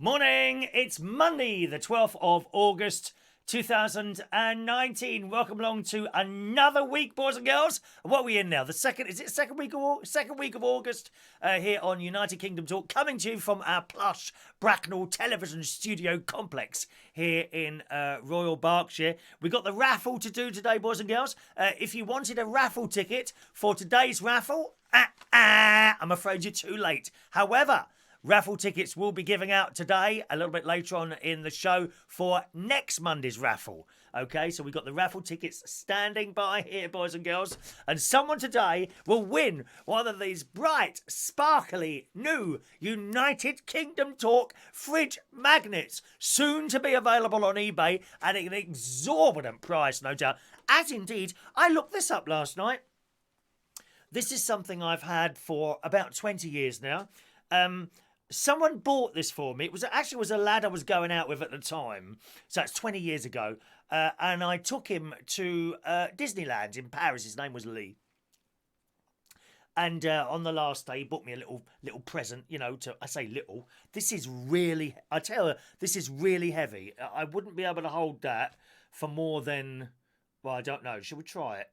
Morning, it's Monday, the 12th of August, 2019. Welcome along to another week, boys and girls. What are we in now? Second week of August here on United Kingdom Talk, coming to you from our plush Bracknell television studio complex here in Royal Berkshire. We've got the raffle to do today, boys and girls. If you wanted a raffle ticket for today's raffle, I'm afraid you're too late. However, raffle tickets will be giving out today, a little bit later on in the show, for next Monday's raffle. Okay, so we've got the raffle tickets standing by here, boys and girls. And someone today will win one of these bright, sparkly, new United Kingdom Talk fridge magnets, soon to be available on eBay at an exorbitant price, no doubt. As indeed, I looked this up last night. This is something I've had for about 20 years now. Someone bought this for me. It was a lad I was going out with at the time. So it's 20 years ago. And I took him to Disneyland in Paris. His name was Lee. And on the last day, he bought me a little present, I say little. This is really heavy. I wouldn't be able to hold that for more than, well, I don't know. Should we try it?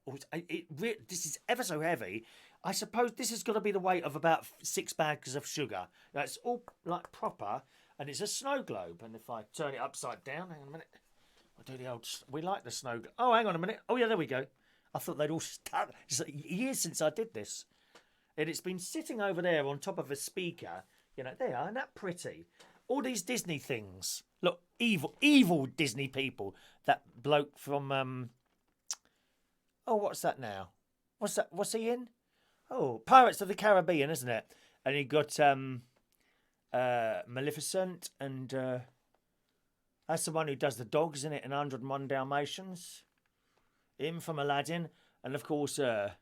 This is ever so heavy. I suppose this has got to be the weight of about 6 bags of sugar. It's all like proper, and it's a snow globe. And if I turn it upside down, hang on a minute. I do the old. We like the snow. Oh, hang on a minute. Oh yeah, there we go. I thought they'd all stuck. It's years since I did this, and it's been sitting over there on top of a speaker. There, isn't that pretty? All these Disney things. Look, evil Disney people. That bloke from Oh, what's that now? What's that? What's he in? Oh, Pirates of the Caribbean, isn't it? And he got Maleficent, and that's the one who does the dogs, isn't it? In 101 Dalmatians. Him from Aladdin. And of course, at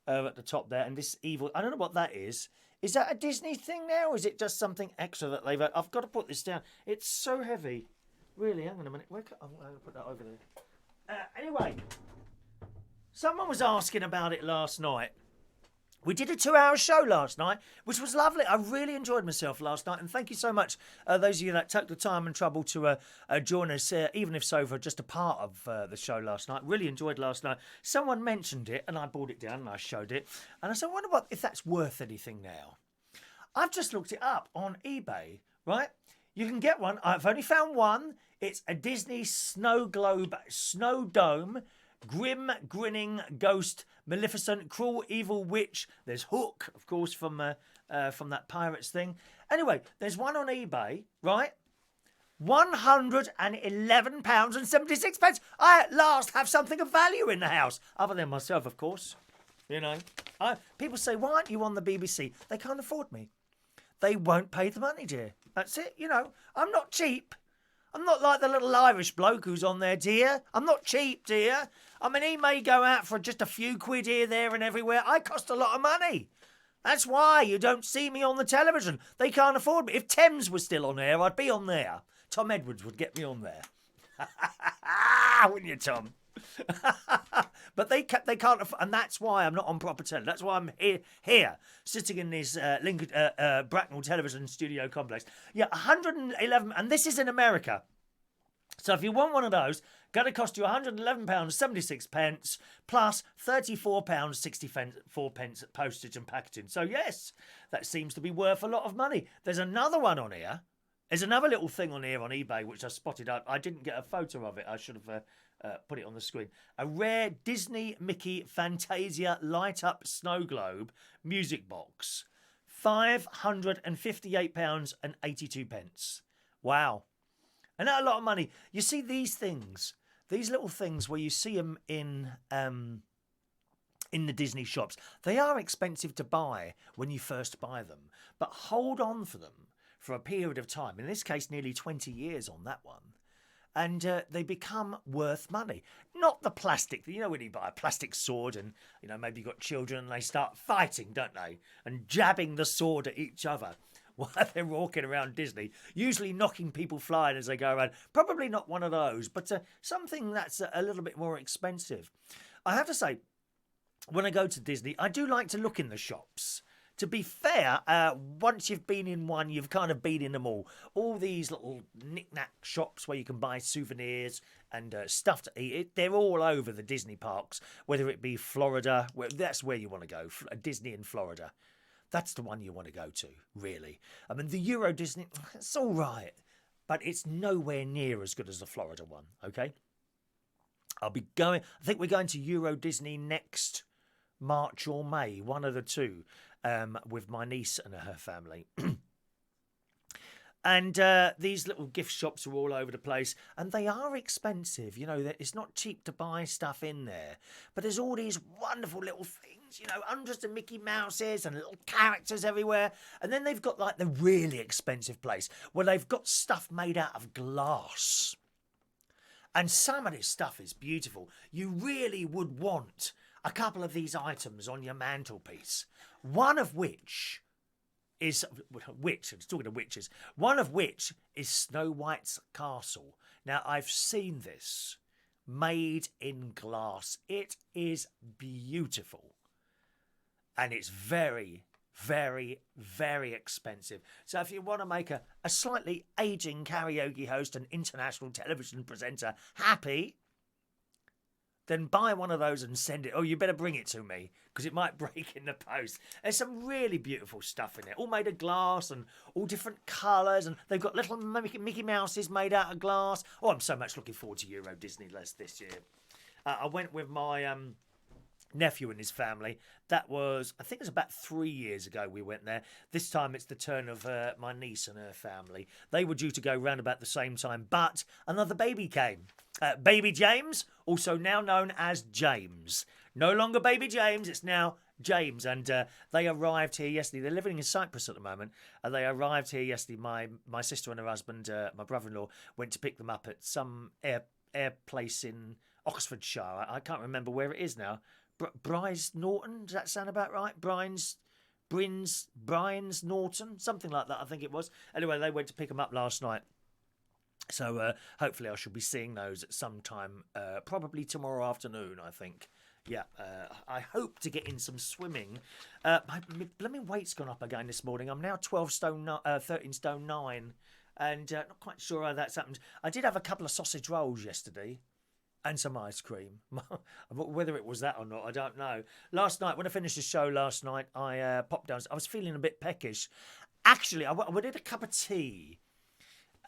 the top there. And this evil, I don't know what that is. Is that a Disney thing now? Or is it just something extra that they've... I've got to put this down. It's so heavy. Really, hang on a minute. I'm going to put that over there. Anyway, someone was asking about it last night. We did a 2-hour show last night, which was lovely. I really enjoyed myself last night. And thank you so much, those of you that took the time and trouble to join us, even if so for just a part of the show last night. Really enjoyed last night. Someone mentioned it, and I brought it down and I showed it. And I said, I wonder if that's worth anything now. I've just looked it up on eBay, right? You can get one. I've only found one. It's a Disney snow globe, snow dome, grim, grinning ghost, Maleficent, cruel, evil witch. There's Hook, of course, from that Pirates thing. Anyway, there's one on eBay, right? £111.76. I at last have something of value in the house, other than myself, of course. People say, why aren't you on the BBC? They can't afford me. They won't pay the money, dear. That's it. I'm not cheap. I'm not like the little Irish bloke who's on there, dear. I'm not cheap, dear. I mean, he may go out for just a few quid here, there and everywhere. I cost a lot of money. That's why you don't see me on the television. They can't afford me. If Thames was still on air, I'd be on there. Tom Edwards would get me on there. Wouldn't you, Tom? But they can't, and that's why I'm not on proper television. That's why I'm here sitting in this Bracknell television studio complex. Yeah, 111, and this is in America. So if you want one of those, going to cost you £111.76 plus £34.64 at postage and packaging. So yes, that seems to be worth a lot of money. There's another one on here. There's another little thing on here on eBay which I spotted up. I didn't get a photo of it. I should have put it on the screen. A rare Disney Mickey Fantasia light-up snow globe music box. £558.82. Wow. And that's a lot of money. You see these things, these little things where you see them in the Disney shops. They are expensive to buy when you first buy them. But hold on for them for a period of time. In this case, nearly 20 years on that one. And they become worth money. Not the plastic. When you buy a plastic sword and, maybe you've got children and they start fighting, don't they? And jabbing the sword at each other while they're walking around Disney. Usually knocking people flying as they go around. Probably not one of those, but something that's a little bit more expensive. I have to say, when I go to Disney, I do like to look in the shops to be fair, once you've been in one, you've kind of been in them all. All these little knick-knack shops where you can buy souvenirs and stuff to eat, they're all over the Disney parks, whether it be Florida. That's where you want to go, Disney in Florida. That's the one you want to go to, really. I mean, the Euro Disney, it's all right, but it's nowhere near as good as the Florida one, okay? I think we're going to Euro Disney next March or May, one of the two, with my niece and her family. And these little gift shops are all over the place, and they are expensive. You know, it's not cheap to buy stuff in there. But there's all these wonderful little things, you know, hundreds of Mickey Mouses and little characters everywhere. And then they've got like the really expensive place where they've got stuff made out of glass. And some of this stuff is beautiful. You really would want a couple of these items on your mantelpiece. One of which is talking of witches. One of which is Snow White's castle. Now, I've seen this made in glass. It is beautiful, and it's very, very, very expensive. So if you want to make a slightly aging karaoke host and international television presenter happy, then buy one of those and send it. Oh, you better bring it to me, because it might break in the post. There's some really beautiful stuff in it, all made of glass and all different colours, and they've got little Mickey Mouses made out of glass. Oh, I'm so much looking forward to Euro Disney this year. I went with my nephew and his family. That was, I think it was about 3 years ago we went there. This time it's the turn of my niece and her family. They were due to go round about the same time, but another baby came. Baby James, also now known as James. No longer Baby James, it's now James. And they arrived here yesterday. They're living in Cyprus at the moment. And they arrived here yesterday. My sister and her husband, my brother-in-law, went to pick them up at some air place in Oxfordshire. I can't remember where it is now. Bryce Norton, does that sound about right? Brines Norton, something like that, I think it was. Anyway, they went to pick them up last night. So hopefully I shall be seeing those at some time, probably tomorrow afternoon, I think. Yeah, I hope to get in some swimming. My blooming weight's gone up again this morning. I'm now 13 stone 9, and not quite sure how that's happened. I did have a couple of sausage rolls yesterday and some ice cream. Whether it was that or not, I don't know. Last night, when I finished the show last night, I popped down. I was feeling a bit peckish. Actually, I did a cup of tea.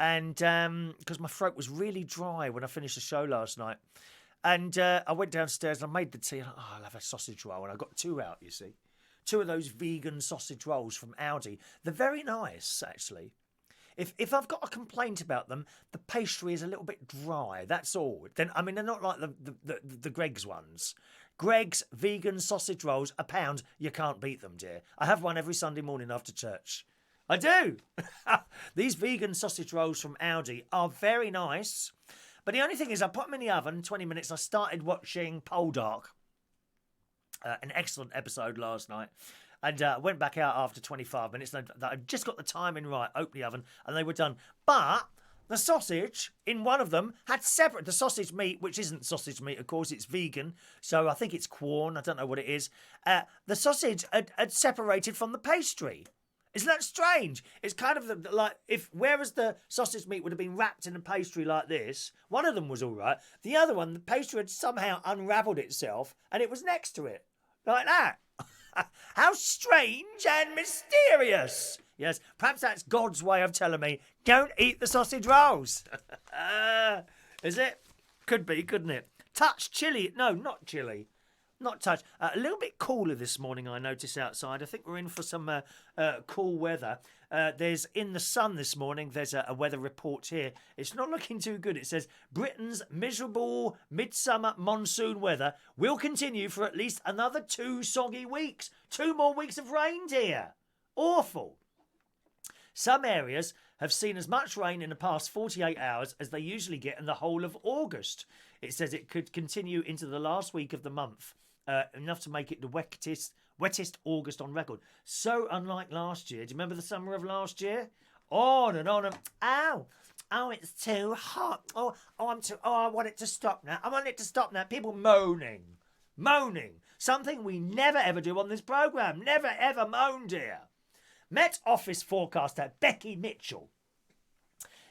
And because my throat was really dry when I finished the show last night. And I went downstairs and I made the tea. I'll have a sausage roll. And I got 2 out, you see. 2 of those vegan sausage rolls from Aldi. They're very nice, actually. If I've got a complaint about them, the pastry is a little bit dry. That's all. Then I mean, they're not like the Greggs ones. Greggs vegan sausage rolls, £1. You can't beat them, dear. I have one every Sunday morning after church. I do. These vegan sausage rolls from Aldi are very nice. But the only thing is I put them in the oven, 20 minutes. I started watching Poldark, an excellent episode last night. And went back out after 25 minutes. And I just got the timing right, opened the oven, and they were done. But the sausage in one of them had separate. The sausage meat, which isn't sausage meat, of course, it's vegan. So I think it's Quorn. I don't know what it is. The sausage had separated from the pastry. Isn't that strange? It's kind of like whereas the sausage meat would have been wrapped in a pastry like this, one of them was all right. The other one, the pastry had somehow unravelled itself and it was next to it. Like that. How strange and mysterious. Yes, perhaps that's God's way of telling me, don't eat the sausage rolls. Is it? Could be, couldn't it? Touch chilli. No, not chilli. Not touch. A little bit cooler this morning, I noticed outside. I think we're in for some cool weather. There's in the sun this morning. There's a weather report here. It's not looking too good. It says Britain's miserable midsummer monsoon weather will continue for at least another 2 soggy weeks. 2 more weeks of reindeer. Awful. Some areas have seen as much rain in the past 48 hours as they usually get in the whole of August. It says it could continue into the last week of the month. Enough to make it the wettest August on record. So unlike last year. Do you remember the summer of last year? On and on and... Oh, it's too hot. I want it to stop now. I want it to stop now. People moaning. Moaning. Something we never ever do on this programme. Never ever moan, dear. Met Office forecaster Becky Mitchell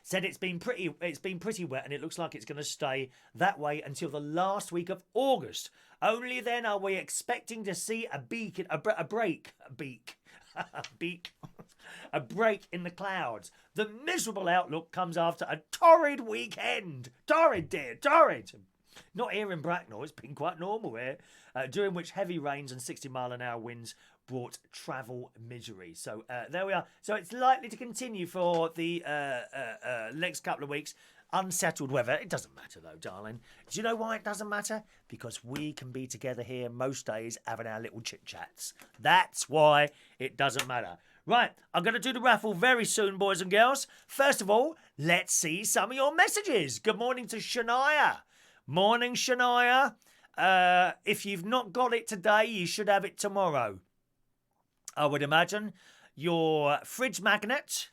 said it's been pretty wet and it looks like it's going to stay that way until the last week of August. Only then are we expecting to see a break in the clouds. The miserable outlook comes after a torrid weekend. Torrid, dear, torrid. Not here in Bracknell, it's been quite normal here, during which heavy rains and 60-mile-an-hour winds brought travel misery. So there we are. So it's likely to continue for the next couple of weeks. Unsettled weather. It doesn't matter though, darling. Do you know why it doesn't matter? Because we can be together here most days having our little chit-chats. That's why it doesn't matter. Right, I'm going to do the raffle very soon, boys and girls. First of all, let's see some of your messages. Good morning to Shania. Morning, Shania. If you've not got it today, you should have it tomorrow. I would imagine your fridge magnet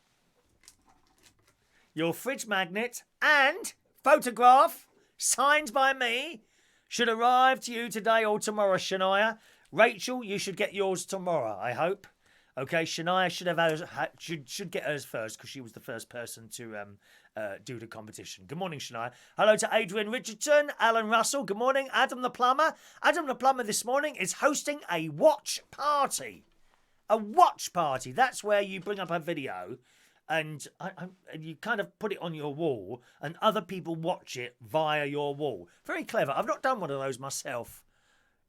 and photograph signed by me should arrive to you today or tomorrow, Shania. Rachel, you should get yours tomorrow, I hope. Okay, Shania should get hers first because she was the first person to do the competition. Good morning, Shania. Hello to Adrian Richardson, Alan Russell. Good morning, Adam the Plumber. Adam the Plumber this morning is hosting a watch party. A watch party. That's where you bring up a video and you kind of put it on your wall and other people watch it via your wall. Very clever. I've not done one of those myself.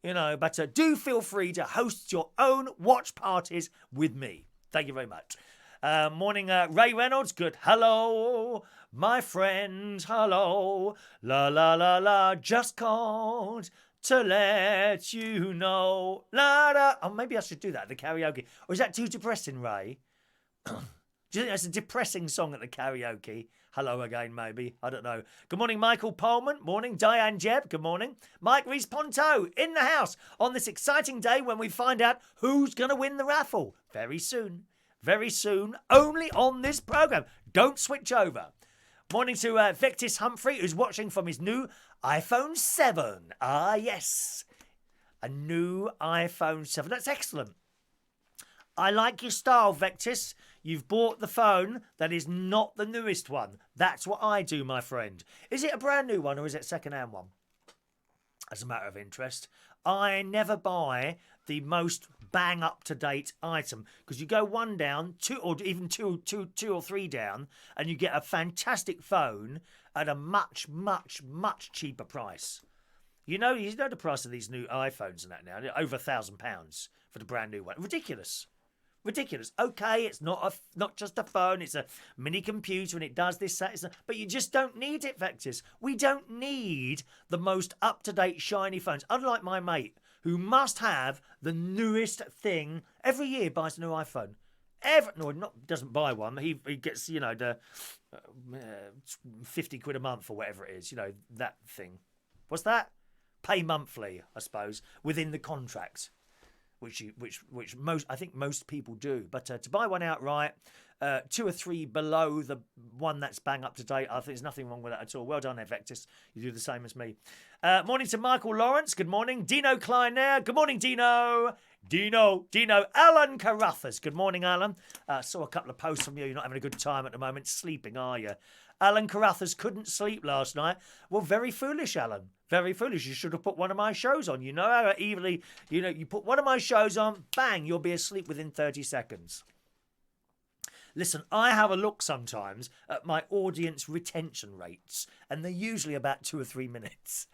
You know, but do feel free to host your own watch parties with me. Thank you very much. Morning, Ray Reynolds. Good. Hello, my friend. Hello. La, la, la, la. Just called to let you know. La, la. Oh, maybe I should do that at the karaoke. Or is that too depressing, Ray? Do you think that's a depressing song at the karaoke? Hello again, maybe. I don't know. Good morning, Michael Pullman. Morning, Diane Jebb. Good morning. Mike Rees-Ponto in the house on this exciting day when we find out who's going to win the raffle. Very soon. Very soon. Only on this programme. Don't switch over. Morning to Vectis Humpty, who's watching from his new iPhone 7. Ah, yes. A new iPhone 7. That's excellent. I like your style, Vectis. You've bought the phone that is not the newest one. That's what I do, my friend. Is it a brand new one or is it a second-hand one? As a matter of interest, I never buy the most bang-up-to-date item because you go one down, two or three down, and you get a fantastic phone at a much, much, much cheaper price. You know the price of these new iPhones and that now, over £1,000 for the brand new one. Ridiculous. Ridiculous. Okay, it's not just a phone, it's a mini computer and it does this, that, but you just don't need it, Vectis. We don't need the most up-to-date shiny phones. Unlike my mate, who must have the newest thing. Every year buys a new iPhone. Doesn't buy one. He gets, the 50 quid a month or whatever it is, that thing. What's that? Pay monthly, I suppose, within the contract. Which I think most people do, but to buy one outright, 2 or 3 below the one that's bang up to date, I think there's nothing wrong with that at all. Well done, there, Vectis. You do the same as me. Morning to Michael Lawrence. Good morning, Dino Klein there. Good morning, Dino. Dino. Allan Carruthers. Good morning, Alan. Saw a couple of posts from you. You're not having a good time at the moment. Sleeping, are you? Allan Carruthers couldn't sleep last night. Well, very foolish, Alan. Very foolish. You should have put one of my shows on. You know how easily, you put one of my shows on, bang, you'll be asleep within 30 seconds. Listen, I have a look sometimes at my audience retention rates, and they're usually about 2 or 3 minutes.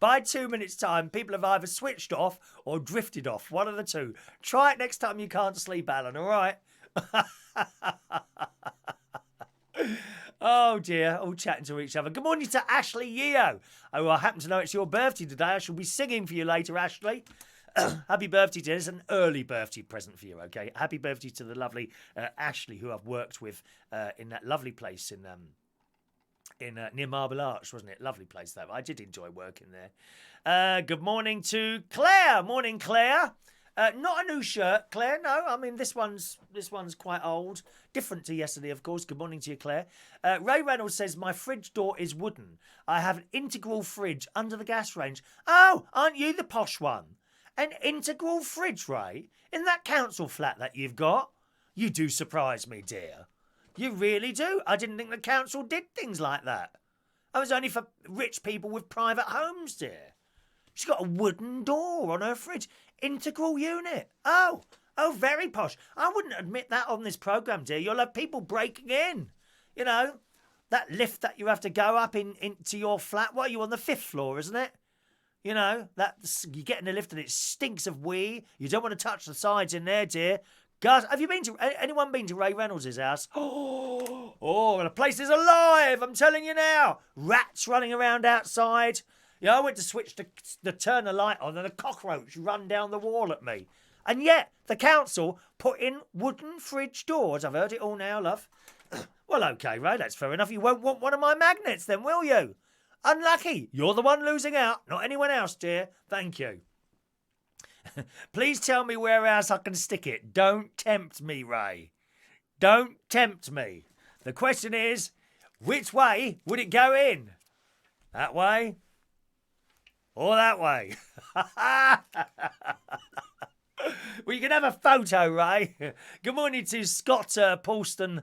By 2 minutes' time, people have either switched off or drifted off. One of the two. Try it next time you can't sleep, Alan, all right? Oh dear, all chatting to each other. Good morning to Ashley Yeo. Oh, I happen to know it's your birthday today. I shall be singing for you later, Ashley. Happy birthday, dear. It's an early birthday present for you, okay? Happy birthday to the lovely Ashley, who I've worked with in that lovely place in near Marble Arch, wasn't it? Lovely place, though. I did enjoy working there. Good morning to Claire. Morning, Claire. Not a new shirt, Claire. No, I mean this one's quite old, different to yesterday, of course. Good morning to you, Claire. Ray Reynolds says my fridge door is wooden. I have an integral fridge under the gas range. Oh, aren't you the posh one? An integral fridge, Ray, in that council flat that you've got. You do surprise me, dear. You really do. I didn't think the council did things like that. That was only for rich people with private homes, dear. She's got a wooden door on her fridge. Integral unit. Oh, very posh. I wouldn't admit that on this programme, dear. You'll have people breaking in. You know, that lift that you have to go up into your flat. What are you on the 5th floor, isn't it? You know, you get in the lift and it stinks of wee. You don't want to touch the sides in there, dear. Guys, have you anyone been to Ray Reynolds' house? Oh, the place is alive, I'm telling you now. Rats running around outside. Yeah, I went to switch to turn the light on and a cockroach run down the wall at me. And yet, the council put in wooden fridge doors. I've heard it all now, love. Well, OK, Ray, that's fair enough. You won't want one of my magnets then, will you? Unlucky. You're the one losing out, not anyone else, dear. Thank you. Please tell me where else I can stick it. Don't tempt me, Ray. Don't tempt me. The question is, which way would it go in? That way? Or that way? Well, you can have a photo, Ray. Good morning to Scott Paulston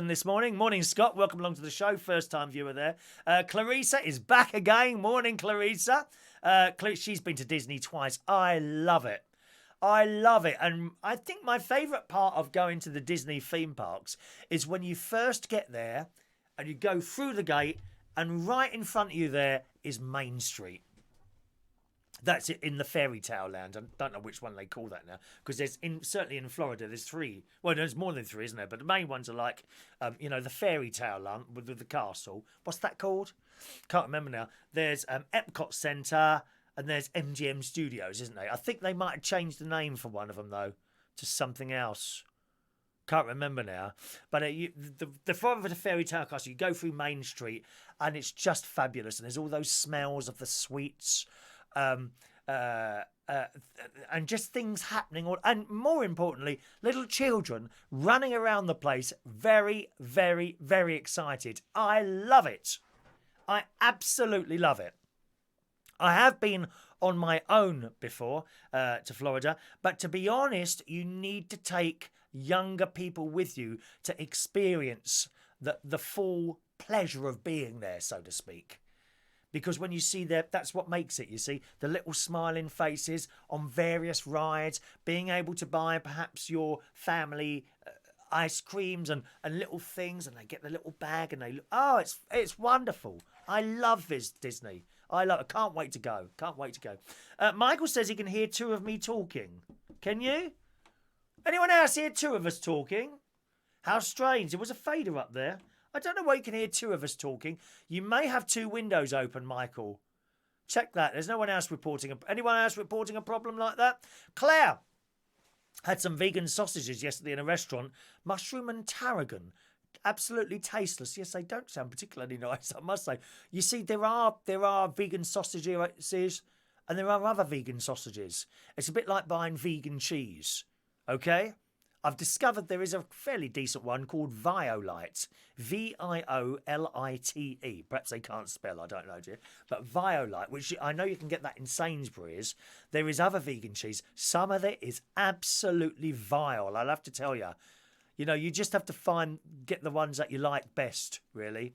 this morning. Morning, Scott. Welcome along to the show. First time viewer there. Clarissa is back again. Morning, Clarissa. She's been to Disney twice. I love it. I love it. And I think my favourite part of going to the Disney theme parks is when you first get there and you go through the gate and right in front of you there is Main Street. That's it in the fairy tale land. I don't know which one they call that now, because certainly in Florida there's 3. Well, there's more than 3, isn't there? But the main ones are like, the fairy tale land with the castle. What's that called? Can't remember now. There's Epcot Centre and there's MGM Studios, isn't there? I think they might have changed the name for one of them though to something else. Can't remember now. But the front of the fairy tale castle, you go through Main Street and it's just fabulous. And there's all those smells of the sweets. And just things happening, and more importantly, little children running around the place, very, very, very excited. I love it. I absolutely love it. I have been on my own before to Florida, but to be honest, you need to take younger people with you to experience the full pleasure of being there, so to speak. Because when you see that's what makes it, you see. The little smiling faces on various rides, being able to buy perhaps your family ice creams and little things, and they get the little bag and it's wonderful. I love this Disney. I can't wait to go. Can't wait to go. Michael says he can hear 2 of me talking. Can you? Anyone else hear 2 of us talking? How strange. There was a fader up there. I don't know why you can hear 2 of us talking. You may have 2 windows open, Michael. Check that. There's no one else reporting. Anyone else reporting a problem like that? Claire had some vegan sausages yesterday in a restaurant. Mushroom and tarragon. Absolutely tasteless. Yes, they don't sound particularly nice, I must say. You see, there are vegan sausages and there are other vegan sausages. It's a bit like buying vegan cheese. Okay? I've discovered there is a fairly decent one called Violite. Violite. Perhaps they can't spell, I don't know, dear. But Violite, which I know you can get that in Sainsbury's. There is other vegan cheese. Some of it is absolutely vile, I'll have to tell you. You know, you just have to get the ones that you like best, really.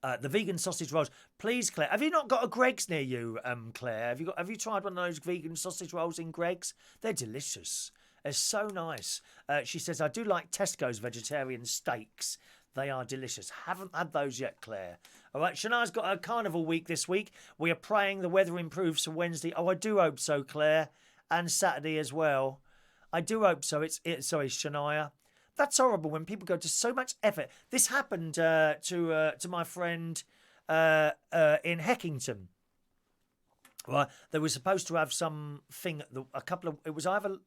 The vegan sausage rolls. Please, Claire, have you not got a Greggs near you, Claire? Have you tried one of those vegan sausage rolls in Greggs? They're delicious. They're so nice. She says, I do like Tesco's vegetarian steaks. They are delicious. Haven't had those yet, Claire. All right, Shania's got a carnival week this week. We are praying the weather improves for Wednesday. Oh, I do hope so, Claire. And Saturday as well. I do hope so. Sorry, Shania. That's horrible when people go to so much effort. This happened to my friend in Heckington. Well, they were supposed to have something. It was either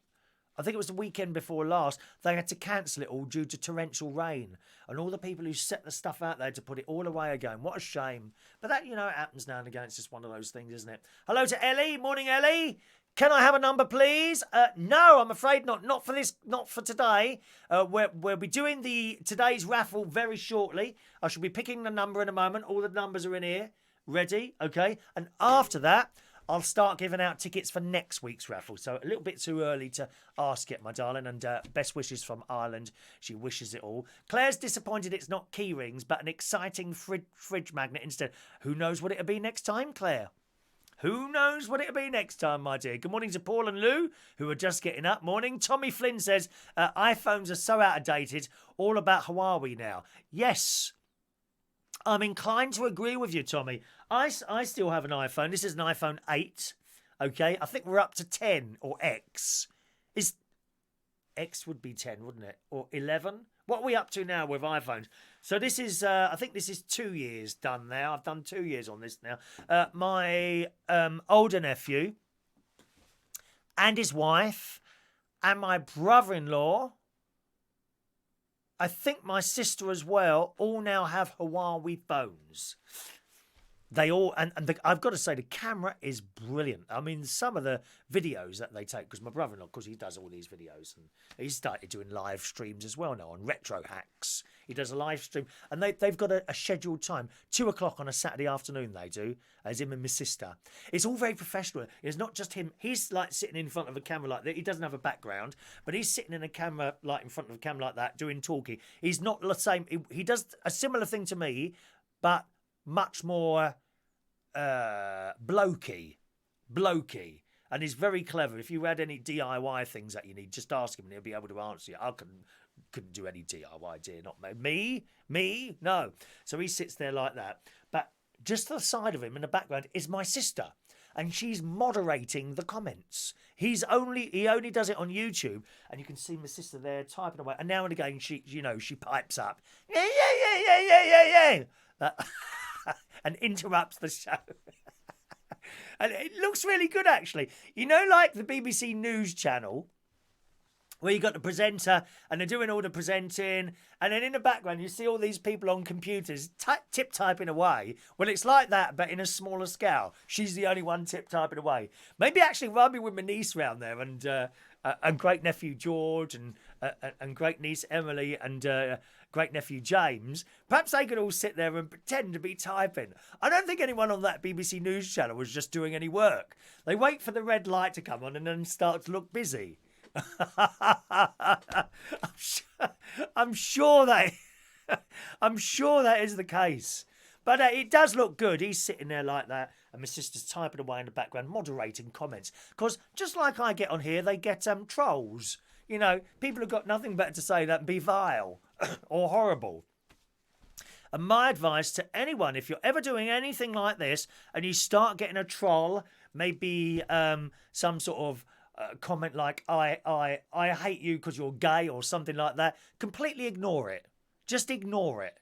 I think it was the weekend before last, they had to cancel it all due to torrential rain. And all the people who set the stuff out there to put it all away again. What a shame. But that, it happens now and again. It's just one of those things, isn't it? Hello to Ellie. Morning, Ellie. Can I have a number, please? No, I'm afraid not. Not for today. We'll be doing today's raffle very shortly. I shall be picking the number in a moment. All the numbers are in here. Ready? Okay. And after that, I'll start giving out tickets for next week's raffle. So a little bit too early to ask it, my darling. And best wishes from Ireland. She wishes it all. Claire's disappointed it's not key rings, but an exciting fridge magnet instead. Who knows what it'll be next time, Claire? Who knows what it'll be next time, my dear? Good morning to Paul and Lou, who are just getting up. Morning. Tommy Flynn says, iPhones are so outdated, all about Huawei now. Yes, I'm inclined to agree with you, Tommy. I still have an iPhone. This is an iPhone 8. Okay, I think we're up to 10 or X. X would be 10, wouldn't it? Or 11? What are we up to now with iPhones? So this is, I think this is 2 years done now. I've done 2 years on this now. My older nephew and his wife and my brother-in-law, I think my sister as well, all now have Huawei phones. They all, I've got to say, the camera is brilliant. I mean, some of the videos that they take, because my brother-in-law, because he does all these videos, and he's started doing live streams as well now on Retro Hacks. He does a live stream, and they've got a scheduled time, 2 o'clock on a Saturday afternoon. They do, as him and my sister. It's all very professional. It's not just him. He's like sitting in front of a camera like that. He doesn't have a background, but he's sitting in a camera like in front of a camera like that, doing talking. He's not the same. He does a similar thing to me, but much more blokey, and he's very clever. If you had any DIY things that you need, just ask him and he'll be able to answer you. I couldn't do any DIY, dear, not me, no. So he sits there like that, but just to the side of him in the background is my sister, and she's moderating the comments. He only does it on YouTube, and you can see my sister there typing away, and now and again she pipes up, yeah. And interrupts the show. And it looks really good, actually. Like the BBC News channel, where you got the presenter and they're doing all the presenting, and then in the background you see all these people on computers tip-typing away. Well, it's like that, but in a smaller scale. She's the only one tip-typing away. Maybe actually run me with my niece round there, and great-nephew George, and great-niece Emily, and great-nephew James. Perhaps they could all sit there and pretend to be typing. I don't think anyone on that BBC News channel was just doing any work. They wait for the red light to come on and then start to look busy. I'm sure that is the case. But it does look good. He's sitting there like that, and my sister's typing away in the background, moderating comments. Because just like I get on here, they get trolls. People have got nothing better to say than be vile or horrible. And my advice to anyone, if you're ever doing anything like this and you start getting a troll, maybe some sort of comment like, I hate you because you're gay or something like that, completely ignore it. Just ignore it.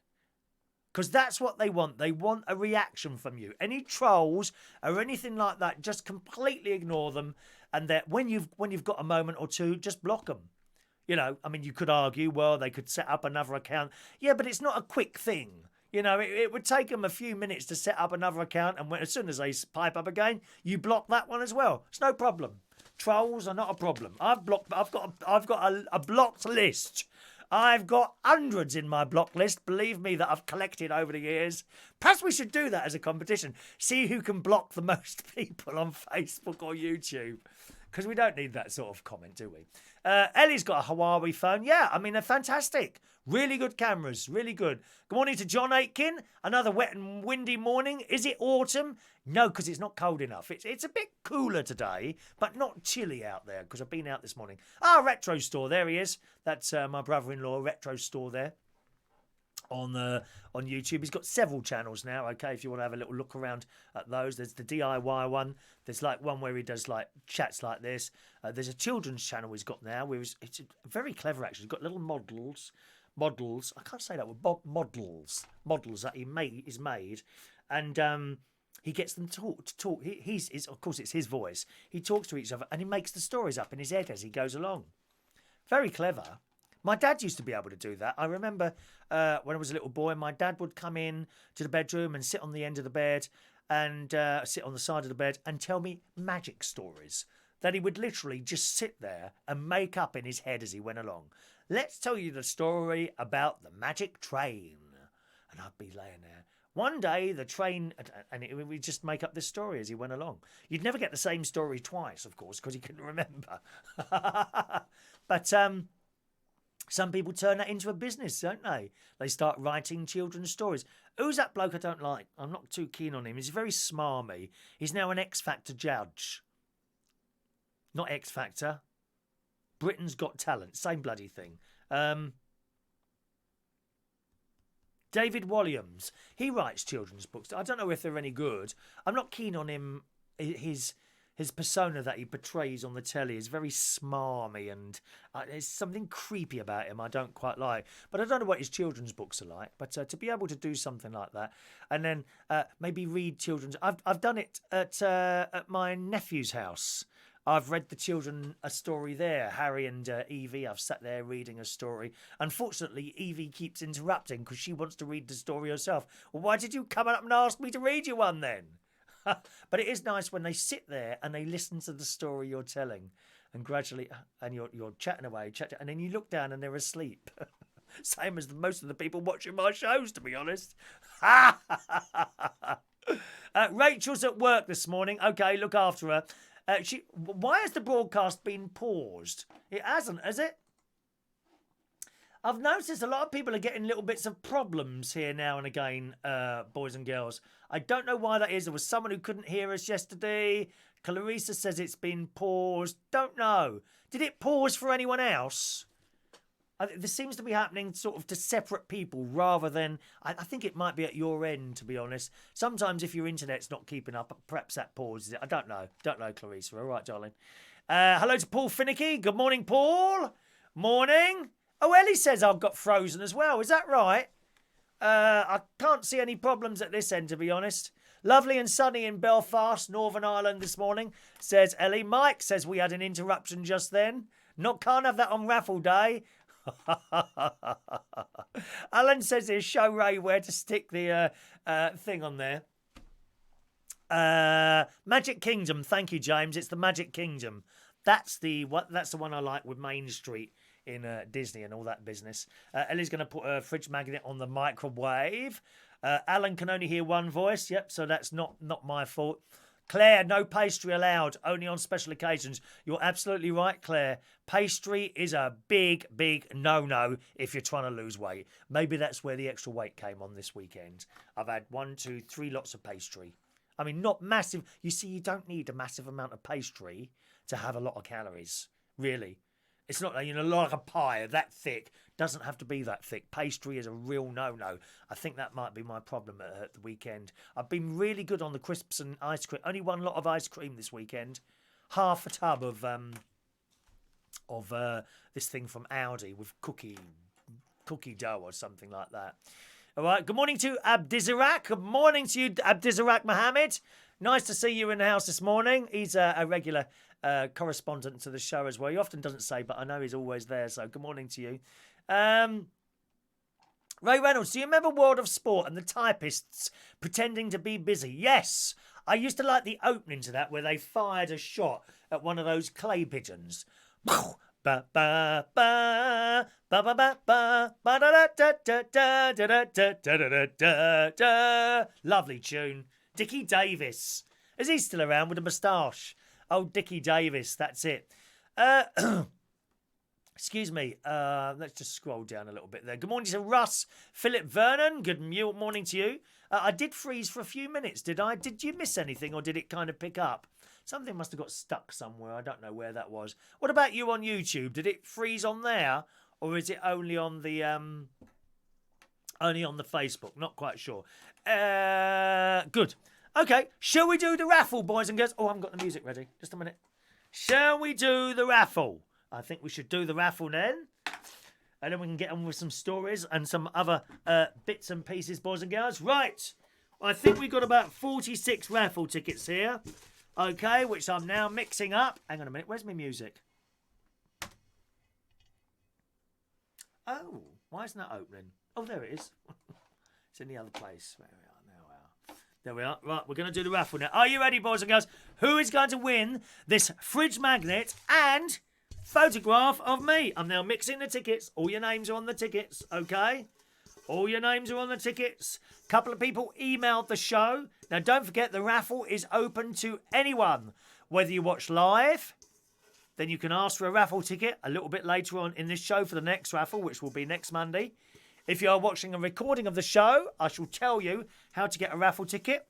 Because that's what they want. They want a reaction from you. Any trolls or anything like that, just completely ignore them. And that when you've got a moment or two, just block them. You could argue, well, they could set up another account. Yeah, but it's not a quick thing. It would take them a few minutes to set up another account, and as soon as they pipe up again, you block that one as well. It's no problem. Trolls are not a problem. I've got a blocked list. I've got hundreds in my block list, believe me, that I've collected over the years. Perhaps we should do that as a competition. See who can block the most people on Facebook or YouTube. Because we don't need that sort of comment, do we? Ellie's got a Huawei phone. Yeah, they're fantastic. Really good cameras, really good. Good morning to John Aitken. Another wet and windy morning. Is it autumn? No, because it's not cold enough. It's a bit cooler today, but not chilly out there, because I've been out this morning. Retro Store, there he is. That's my brother-in-law, Retro Store there. On YouTube. He's got several channels now, okay, if you want to have a little look around at those. There's the DIY one. There's like one where he does like chats like this. There's a children's channel he's got now where it's very clever, actually. He's got little models. I can't say that word. Models that he's made. And he gets them to talk. He's of course, it's his voice. He talks to each other and he makes the stories up in his head as he goes along. Very clever. My dad used to be able to do that. I remember when I was a little boy, my dad would come in to the bedroom and sit on the end of the bed and sit on the side of the bed and tell me magic stories that he would literally just sit there and make up in his head as he went along. Let's tell you the story about the magic train. And I'd be laying there. One day the train, and we'd just make up this story as he went along. You'd never get the same story twice, of course, because he couldn't remember. But some people turn that into a business, don't they? They start writing children's stories. Who's that bloke I don't like? I'm not too keen on him. He's very smarmy. He's now an X Factor judge. Not X Factor. Britain's Got Talent. Same bloody thing. David Walliams. He writes children's books. I don't know if they're any good. I'm not keen on him. His persona that he portrays on the telly is very smarmy and there's something creepy about him I don't quite like. But I don't know what his children's books are like. But to be able to do something like that and then maybe read children's... I've done it at my nephew's house. I've read the children a story there. Harry and Evie, I've sat there reading a story. Unfortunately, Evie keeps interrupting because she wants to read the story herself. Well, why did you come up and ask me to read you one then? But it is nice when they sit there and they listen to the story you're telling. And gradually, and you're chatting away, and then you look down and they're asleep. Same as most of the people watching my shows, to be honest. Rachel's at work this morning. Okay, look after her. Why has the broadcast been paused? It hasn't, has it? I've noticed a lot of people are getting little bits of problems here now and again, boys and girls. I don't know why that is. There was someone who couldn't hear us yesterday. Clarissa says it's been paused. Don't know. Did it pause for anyone else? This seems to be happening sort of to separate people rather than... I think it might be at your end, to be honest. Sometimes if your internet's not keeping up, perhaps that pauses it. I don't know. Don't know, Clarissa. All right, darling. Hello to Paul Finicky. Good morning, Paul. Morning. Oh, Ellie says I've got frozen as well. Is that right? I can't see any problems at this end, to be honest. Lovely and sunny in Belfast, Northern Ireland this morning, says Ellie. Mike says we had an interruption just then. Can't have that on raffle day. Alan says he'll show Ray where to stick the thing on there. Magic Kingdom. Thank you, James. It's the Magic Kingdom. That's the one I like with Main Street in Disney and all that business. Ellie's going to put a fridge magnet on the microwave. Alan can only hear one voice. Yep, so that's not my fault. Claire, no pastry allowed, only on special occasions. You're absolutely right, Claire. Pastry is a big, big no-no if you're trying to lose weight. Maybe that's where the extra weight came on this weekend. I've had 1, 2, 3 lots of pastry. I mean, not massive. You see, you don't need a massive amount of pastry to have a lot of calories, really. It's not like a pie that thick. Doesn't have to be that thick. Pastry is a real no-no. I think that might be my problem at the weekend. I've been really good on the crisps and ice cream. Only one lot of ice cream this weekend. Half a tub of this thing from Aldi with cookie dough or something like that. All right. Good morning to Abdizarak. Good morning to you, Abdizarak Mohammed. Nice to see you in the house this morning. He's a regular correspondent to the show as well. He often doesn't say, but I know he's always there. So good morning to you. Ray Reynolds, do you remember World of Sport and the typists pretending to be busy? Yes. I used to like the opening to that where they fired a shot at one of those clay pigeons. Ba ba ba ba ba ba ba ba ba da da da da da da da da da. Lovely tune. Dickie Davis. Is he still around with a moustache? Oh, Dickie Davis, that's it. Excuse me. Let's just scroll down a little bit there. Good morning to Russ. Philip Vernon, good morning to you. I did freeze for a few minutes, did I? Did you miss anything or did it kind of pick up? Something must have got stuck somewhere. I don't know where that was. What about you on YouTube? Did it freeze on there or is it only on the Facebook? Not quite sure. Good. Okay, shall we do the raffle, boys and girls? Oh, I haven't got the music ready. Just a minute. Shall we do the raffle? I think we should do the raffle then. And then we can get on with some stories and some other bits and pieces, boys and girls. Right. I think we've got about 46 raffle tickets here. Okay, which I'm now mixing up. Hang on a minute. Where's my music? Oh, why isn't that opening? Oh, there it is. It's in the other place. There we are. There we are. Right, we're going to do the raffle now. Are you ready, boys and girls? Who is going to win this fridge magnet and photograph of me? I'm now mixing the tickets. All your names are on the tickets, okay? All your names are on the tickets. A couple of people emailed the show. Now, don't forget, the raffle is open to anyone. Whether you watch live, then you can ask for a raffle ticket a little bit later on in this show for the next raffle, which will be next Monday. If you are watching a recording of the show, I shall tell you how to get a raffle ticket.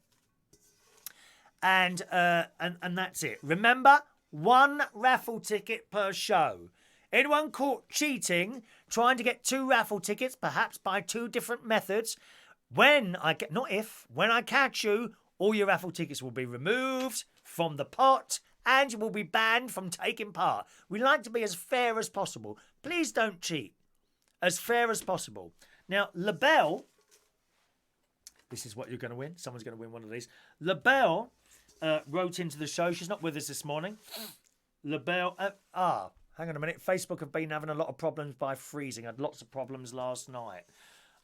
And that's it. Remember, one raffle ticket per show. Anyone caught cheating, trying to get 2 raffle tickets, perhaps by 2 different methods, when I catch you, all your raffle tickets will be removed from the pot and you will be banned from taking part. We like to be as fair as possible. Please don't cheat. As fair as possible. Now, LaBelle, this is what you're going to win. Someone's going to win one of these. LaBelle wrote into the show. She's not with us this morning. LaBelle, hang on a minute. Facebook have been having a lot of problems by freezing. I had lots of problems last night.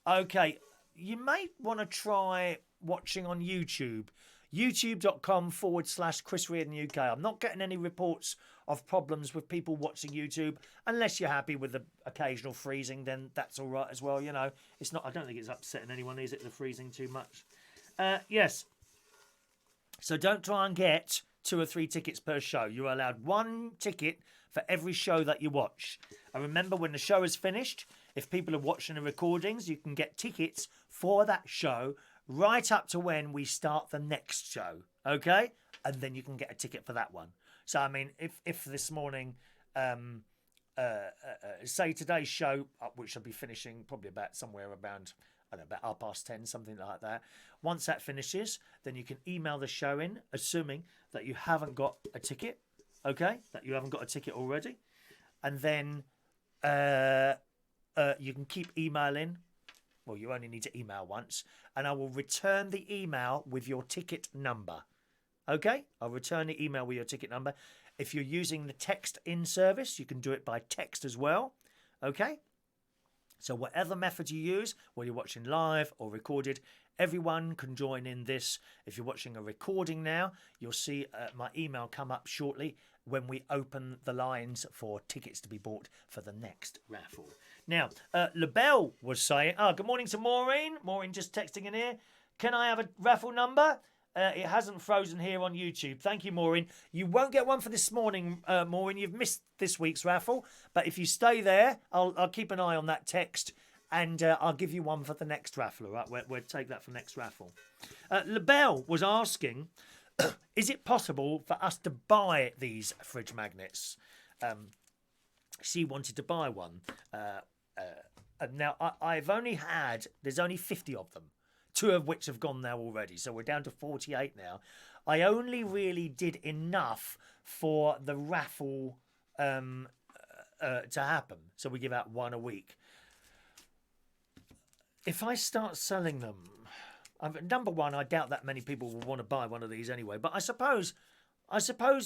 Okay, you may want to try watching on YouTube. YouTube.com/Chris Reardon UK. I'm not getting any reports of problems with people watching YouTube. Unless you're happy with the occasional freezing, then that's all right as well. You know, it's not. I don't think it's upsetting anyone, is it? The freezing too much. Yes. So don't try and get 2 or 3 tickets per show. You're allowed 1 ticket for every show that you watch. And remember, when the show is finished, if people are watching the recordings, you can get tickets for that show right up to when we start the next show, okay? And then you can get a ticket for that one. So, I mean, if this morning, say today's show, which I'll be finishing probably about somewhere around, I don't know, about 10:30, something like that. Once that finishes, then you can email the show in, assuming that you haven't got a ticket, okay? That you haven't got a ticket already. And then you can keep emailing. Well, you only need to email once, and I will return the email with your ticket number. Okay? I'll return the email with your ticket number. If you're using the text-in service, you can do it by text as well. Okay? So whatever method you use, whether you're watching live or recorded, everyone can join in this. If you're watching a recording now, you'll see my email come up shortly when we open the lines for tickets to be bought for the next raffle. Now, LaBelle was saying, good morning to Maureen. Maureen just texting in here. Can I have a raffle number? It hasn't frozen here on YouTube. Thank you, Maureen. You won't get one for this morning, Maureen. You've missed this week's raffle. But if you stay there, I'll keep an eye on that text and I'll give you one for the next raffle, all right? We'll take that for next raffle. LaBelle was asking, is it possible for us to buy these fridge magnets? She wanted to buy one. Now, there's only 50 of them, 2 of which have gone now already. So we're down to 48 now. I only really did enough for the raffle to happen. So we give out 1 a week. If I start selling them, number one, I doubt that many people will want to buy one of these anyway. But I suppose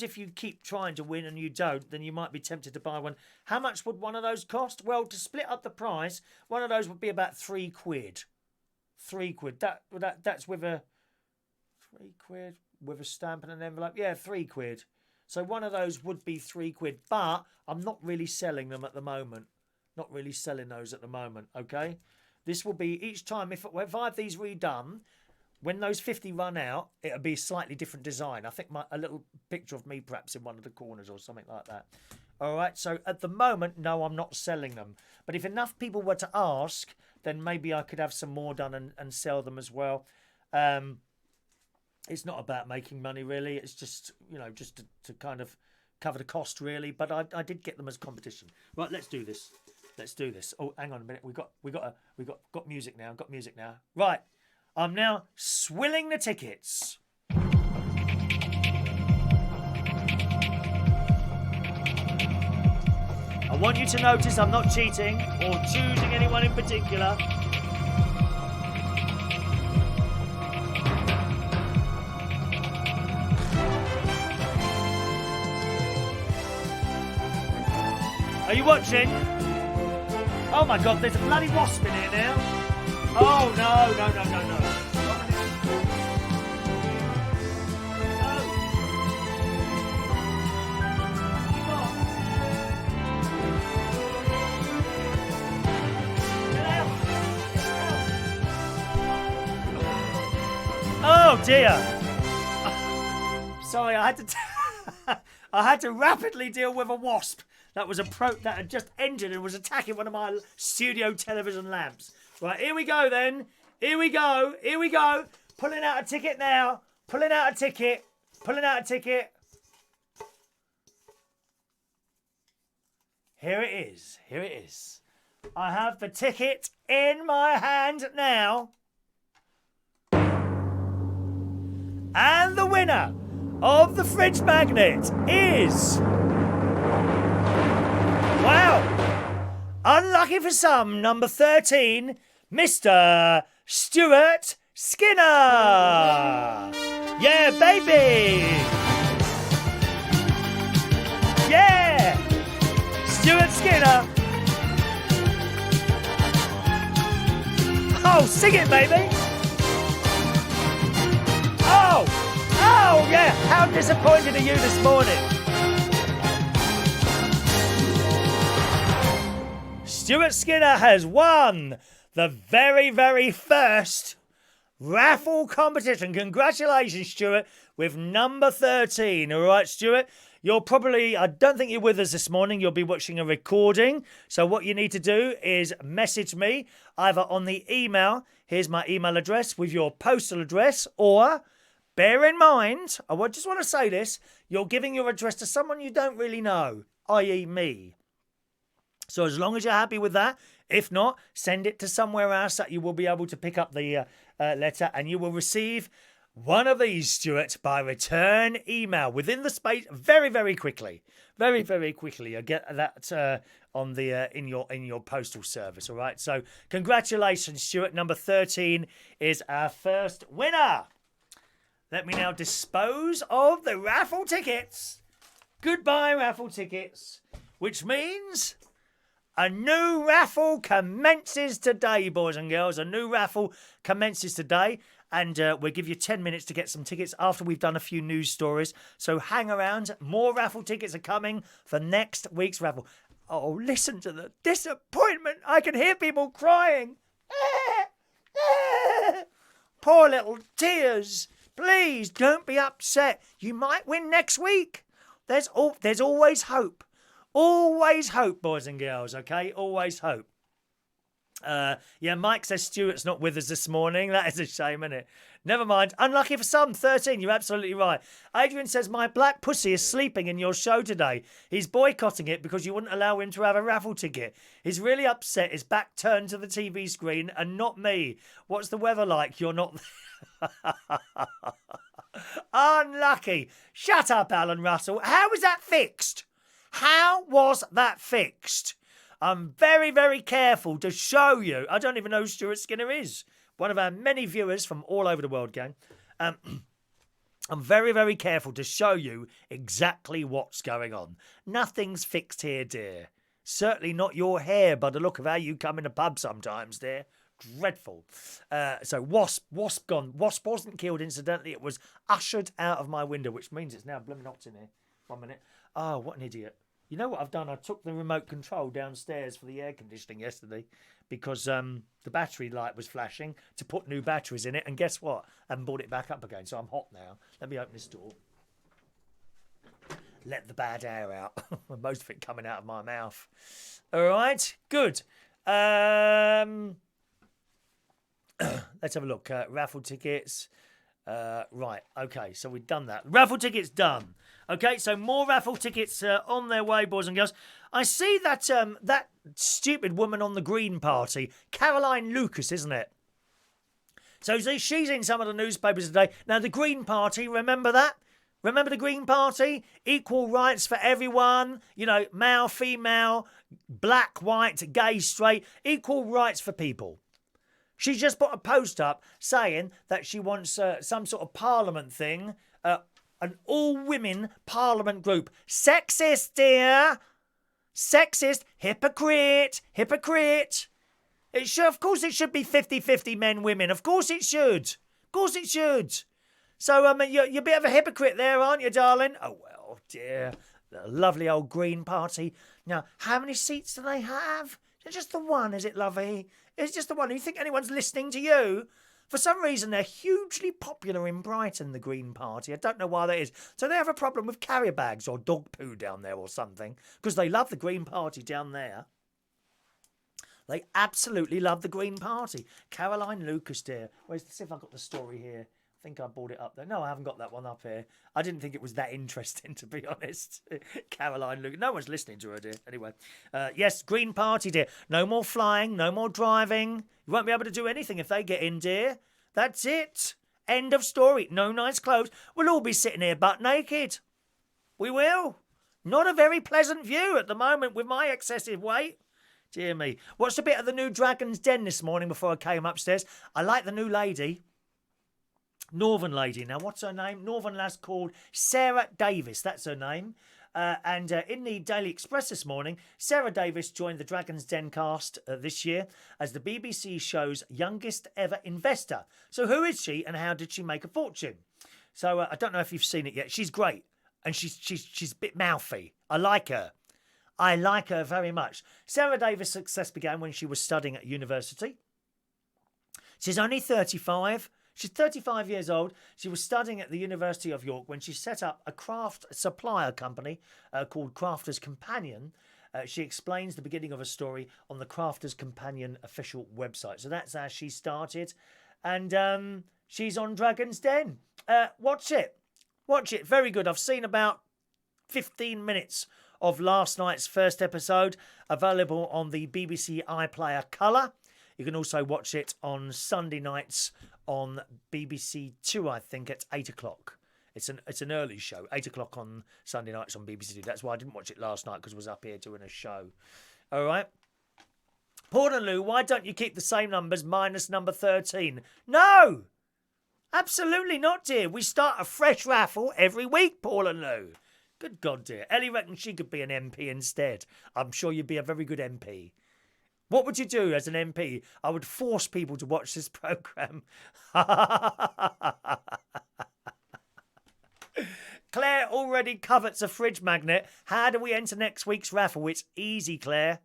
if you keep trying to win and you don't, then you might be tempted to buy one. How much would one of those cost? Well, to split up the price, one of those would be about £3. £3. That's with a £3 with a stamp and an envelope. Yeah, £3. So one of those would be £3. But I'm not really selling them at the moment. Not really selling those at the moment. Okay. This will be each time if I have these redone. When those 50 run out, it'll be a slightly different design. I think a little picture of me perhaps in one of the corners or something like that. All right, so at the moment, no, I'm not selling them. But if enough people were to ask, then maybe I could have some more done and sell them as well. It's not about making money, really. It's just, just to kind of cover the cost, really. But I did get them as competition. Right, let's do this. Let's do this. Oh, hang on a minute. We got music now. Got music now. Right. I'm now swilling the tickets. I want you to notice I'm not cheating or choosing anyone in particular. Are you watching? Oh my God, there's a bloody wasp in here now. Oh no, no, no, no, no. Oh dear! Sorry, I had to rapidly deal with a wasp that had just entered and was attacking one of my studio television lamps. Right, here we go then. Here we go. Here we go. Pulling out a ticket now. Pulling out a ticket. Pulling out a ticket. Here it is. Here it is. I have the ticket in my hand now. And the winner of the fridge magnet is... Wow! Unlucky for some, number 13, Mr. Stuart Skinner! Yeah, baby! Yeah! Stuart Skinner! Oh, sing it, baby! Oh! Oh, yeah! How disappointed are you this morning? Stuart Skinner has won the very, very first raffle competition. Congratulations, Stuart, with number 13. All right, Stuart, you're probably, I don't think you're with us this morning. You'll be watching a recording. So what you need to do is message me either on the email. Here's my email address with your postal address, or bear in mind, I just want to say this, you're giving your address to someone you don't really know, i.e. me. So as long as you're happy with that, if not, send it to somewhere else that you will be able to pick up the letter, and you will receive one of these, Stuart, by return email within the space very, very quickly. Very, very quickly. You'll get that on the in your postal service, all right? So congratulations, Stuart. Number 13 is our first winner. Let me now dispose of the raffle tickets. Goodbye, raffle tickets. Which means a new raffle commences today, boys and girls. A new raffle commences today. And we'll give you 10 minutes to get some tickets after we've done a few news stories. So hang around. More raffle tickets are coming for next week's raffle. Oh, listen to the disappointment. I can hear people crying. Poor little tears. Please don't be upset. You might win next week. There's always hope. Always hope, boys and girls, okay? Always hope. Yeah, Mike says Stuart's not with us this morning. That is a shame, isn't it? Never mind. Unlucky for some. 13. You're absolutely right. Adrian says, my black pussy is sleeping in your show today. He's boycotting it because you wouldn't allow him to have a raffle ticket. He's really upset. His back turned to the TV screen and not me. What's the weather like? You're not... Unlucky. Shut up, Alan Russell. How was that fixed? How was that fixed? I'm very, very careful to show you. I don't even know who Stuart Skinner is. One of our many viewers from all over the world, gang. I'm very, very careful to show you exactly what's going on. Nothing's fixed here, dear. Certainly not your hair by the look of how you come in a pub sometimes, dear. Dreadful. So Wasp gone. Wasp wasn't killed incidentally. It was ushered out of my window, which means it's now blooming hot in here. 1 minute. Oh, what an idiot. You know what I've done? I took the remote control downstairs for the air conditioning yesterday because the battery light was flashing to put new batteries in it. And guess what? I haven't brought it back up again, so I'm hot now. Let me open this door. Let the bad air out. Most of it coming out of my mouth. All right, good. Let's have a look. Raffle tickets. Right, okay, so we've done that. Raffle tickets done. Okay, so more raffle tickets on their way, boys and girls. I see that that stupid woman on the Green Party, Caroline Lucas, isn't it? So she's in some of the newspapers today. Now, the Green Party, remember that? Remember the Green Party? Equal rights for everyone. You know, male, female, black, white, gay, straight. Equal rights for people. She's just put a post up saying that she wants some sort of parliament thing, an all-women parliament group. Sexist, dear. Sexist. Hypocrite. Hypocrite. It should, of course it should be 50-50 men, women. Of course it should. Of course it should. So, you're a bit of a hypocrite there, aren't you, darling? Oh, well, dear. The lovely old Green Party. Now, how many seats do they have? It's just the one, is it, lovey? It's just the one. You think anyone's listening to you? For some reason, they're hugely popular in Brighton, the Green Party. I don't know why that is. So they have a problem with carrier bags or dog poo down there or something. Because they love the Green Party down there. They absolutely love the Green Party. Caroline Lucas, dear. Let's see if I've got the story here. I think I brought it up there. No, I haven't got that one up here. I didn't think it was that interesting, to be honest. Caroline Lucas. No one's listening to her, dear. Anyway. Yes, Green Party, dear. No more flying. No more driving. You won't be able to do anything if they get in, dear. That's it. End of story. No nice clothes. We'll all be sitting here butt naked. We will. Not a very pleasant view at the moment with my excessive weight. Dear me. Watched a bit of the new Dragon's Den this morning before I came upstairs. I like the new lady. Northern lady. Now, what's her name? Northern lass called Sarah Davis. That's her name. And in the Daily Express this morning, Sarah Davis joined the Dragon's Den cast this year as the BBC show's youngest ever investor. So who is she and how did she make a fortune? So I don't know if you've seen it yet. She's great. And she's a bit mouthy. I like her. I like her very much. Sarah Davis' success began when she was studying at university. She's only 35. She's 35 years old. She was studying at the University of York when she set up a craft supplier company called Crafters Companion. She explains the beginning of her story on the Crafters Companion official website. So that's how she started. And she's on Dragon's Den. Watch it. Watch it. Very good. I've seen about 15 minutes of last night's first episode, available on the BBC iPlayer Colour. You can also watch it on Sunday nights on BBC Two, I think, at 8 o'clock. It's an early show, 8 o'clock on Sunday nights on BBC Two. That's why I didn't watch it last night, because I was up here doing a show. All right. Paul and Lou, why don't you keep the same numbers minus number 13? No! Absolutely not, dear. We start a fresh raffle every week, Paul and Lou. Good God, dear. Ellie reckons she could be an MP instead. I'm sure you'd be a very good MP. What would you do as an MP? I would force people to watch this programme. Claire already covets a fridge magnet. How do we enter next week's raffle? It's easy, Claire.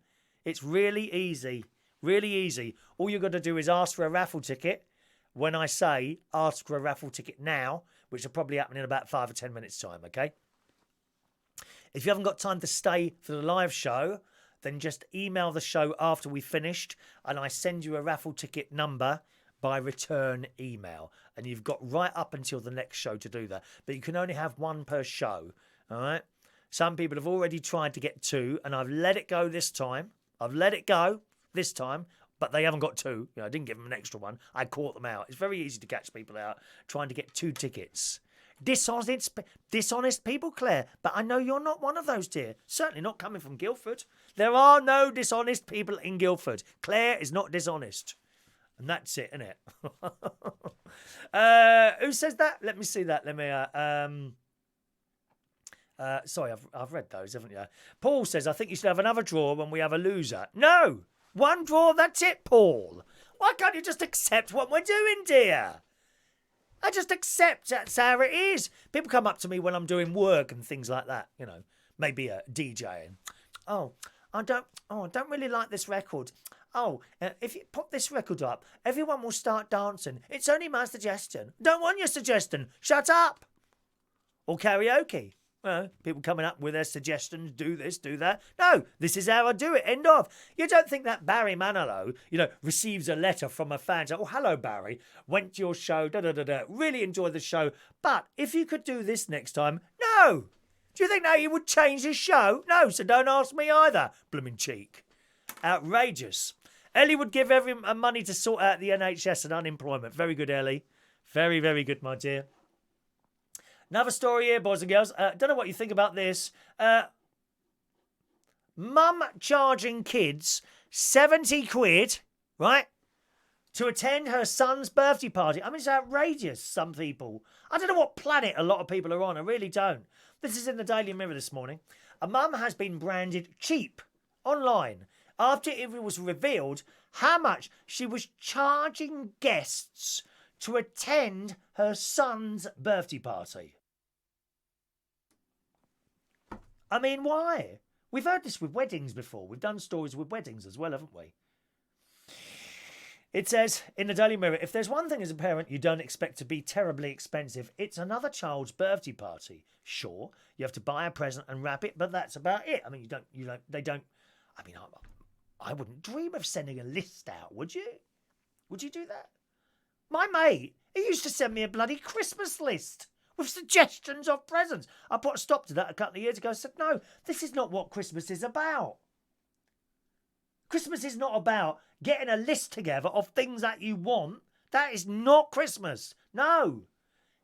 It's really easy. Really easy. All you've got to do is ask for a raffle ticket. When I say ask for a raffle ticket now, which will probably happen in about 5 or 10 minutes' time, okay? If you haven't got time to stay for the live show, then just email the show after we've finished and I send you a raffle ticket number by return email. And you've got right up until the next show to do that. But you can only have one per show, all right? Some people have already tried to get 2 and I've let it go this time. I've let it go this time, but they haven't got 2. You know, I didn't give them an extra one. I caught them out. It's very easy to catch people out trying to get 2 tickets. Dishonest people, Claire. But I know you're not one of those, dear. Certainly not coming from Guildford. There are no dishonest people in Guildford. Claire is not dishonest. And that's it, isn't it? Who says that? Let me see that. Let me... sorry, I've read those, haven't you? Paul says, I think you should have another draw when we have a loser. No! One draw, that's it, Paul. Why can't you just accept what we're doing, dear? I just accept that's how it is. People come up to me when I'm doing work and things like that, you know, maybe DJing. I don't really like this record. If you put this record up, everyone will start dancing. It's only my suggestion. Don't want your suggestion. Shut up. Or karaoke. People coming up with their suggestions, do this, do that. No, this is how I do it, end of. You don't think that Barry Manilow, receives a letter from a fan saying, oh, hello, Barry, went to your show, da-da-da-da, really enjoyed the show, but if you could do this next time, no. Do you think that he would change his show? No, so don't ask me either, blooming cheek. Outrageous. Ellie would give everyone money to sort out the NHS and unemployment. Very good, Ellie. Very, very good, my dear. Another story here, boys and girls. Don't know what you think about this. Mum charging kids 70 quid, right, to attend her son's birthday party. I mean, it's outrageous, some people. I don't know what planet a lot of people are on. I really don't. This is in the Daily Mirror this morning. A mum has been branded cheap online after it was revealed how much she was charging guests to attend her son's birthday party. I mean, why? We've heard this with weddings before. We've done stories with weddings as well, haven't we? It says in the Daily Mirror, if there's one thing as a parent you don't expect to be terribly expensive, it's another child's birthday party. Sure, you have to buy a present and wrap it, but that's about it. I mean, I wouldn't dream of sending a list out, would you? Would you do that? My mate, he used to send me a bloody Christmas list with suggestions of presents. I put a stop to that a couple of years ago. I said, no, this is not what Christmas is about. Christmas is not about getting a list together of things that you want. That is not Christmas. No.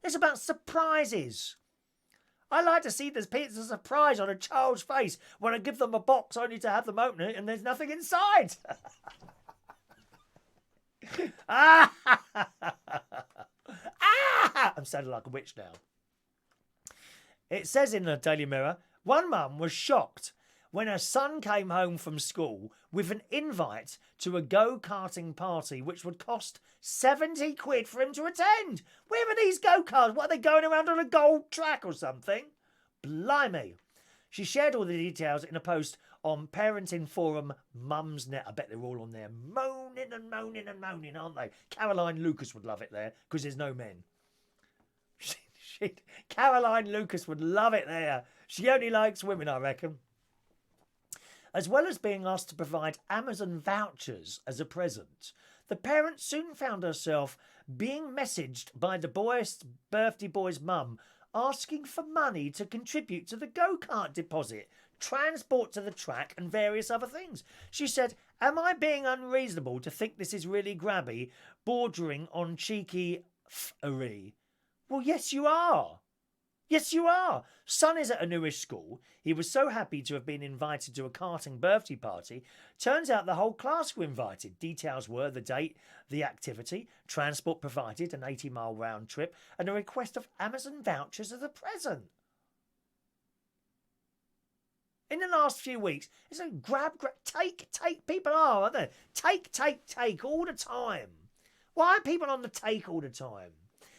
It's about surprises. I like to see there's a surprise on a child's face when I give them a box only to have them open it and there's nothing inside. I'm sounding like a witch now. It says in the Daily Mirror, one mum was shocked when her son came home from school with an invite to a go-karting party which would cost 70 quid for him to attend. Where are these go-karts? What, are they going around on a gold track or something? Blimey. She shared all the details in a post on parenting forum Mumsnet. I bet they're all on there moaning and moaning and moaning, aren't they? Caroline Lucas would love it there because there's no men. Caroline Lucas would love it there. She only likes women, I reckon. As well as being asked to provide Amazon vouchers as a present, the parent soon found herself being messaged by the birthday boy's mum asking for money to contribute to the go-kart deposit, transport to the track and various other things. She said, am I being unreasonable to think this is really grabby, bordering on cheeky f***ery? Well, yes, you are. Yes, you are. Son is at a newish school. He was so happy to have been invited to a karting birthday party. Turns out the whole class were invited. Details were the date, the activity, transport provided, an 80-mile round trip, and a request of Amazon vouchers as a present. In the last few weeks, it's a grab, take, people are, aren't they? Take all the time. Why are people on the take all the time?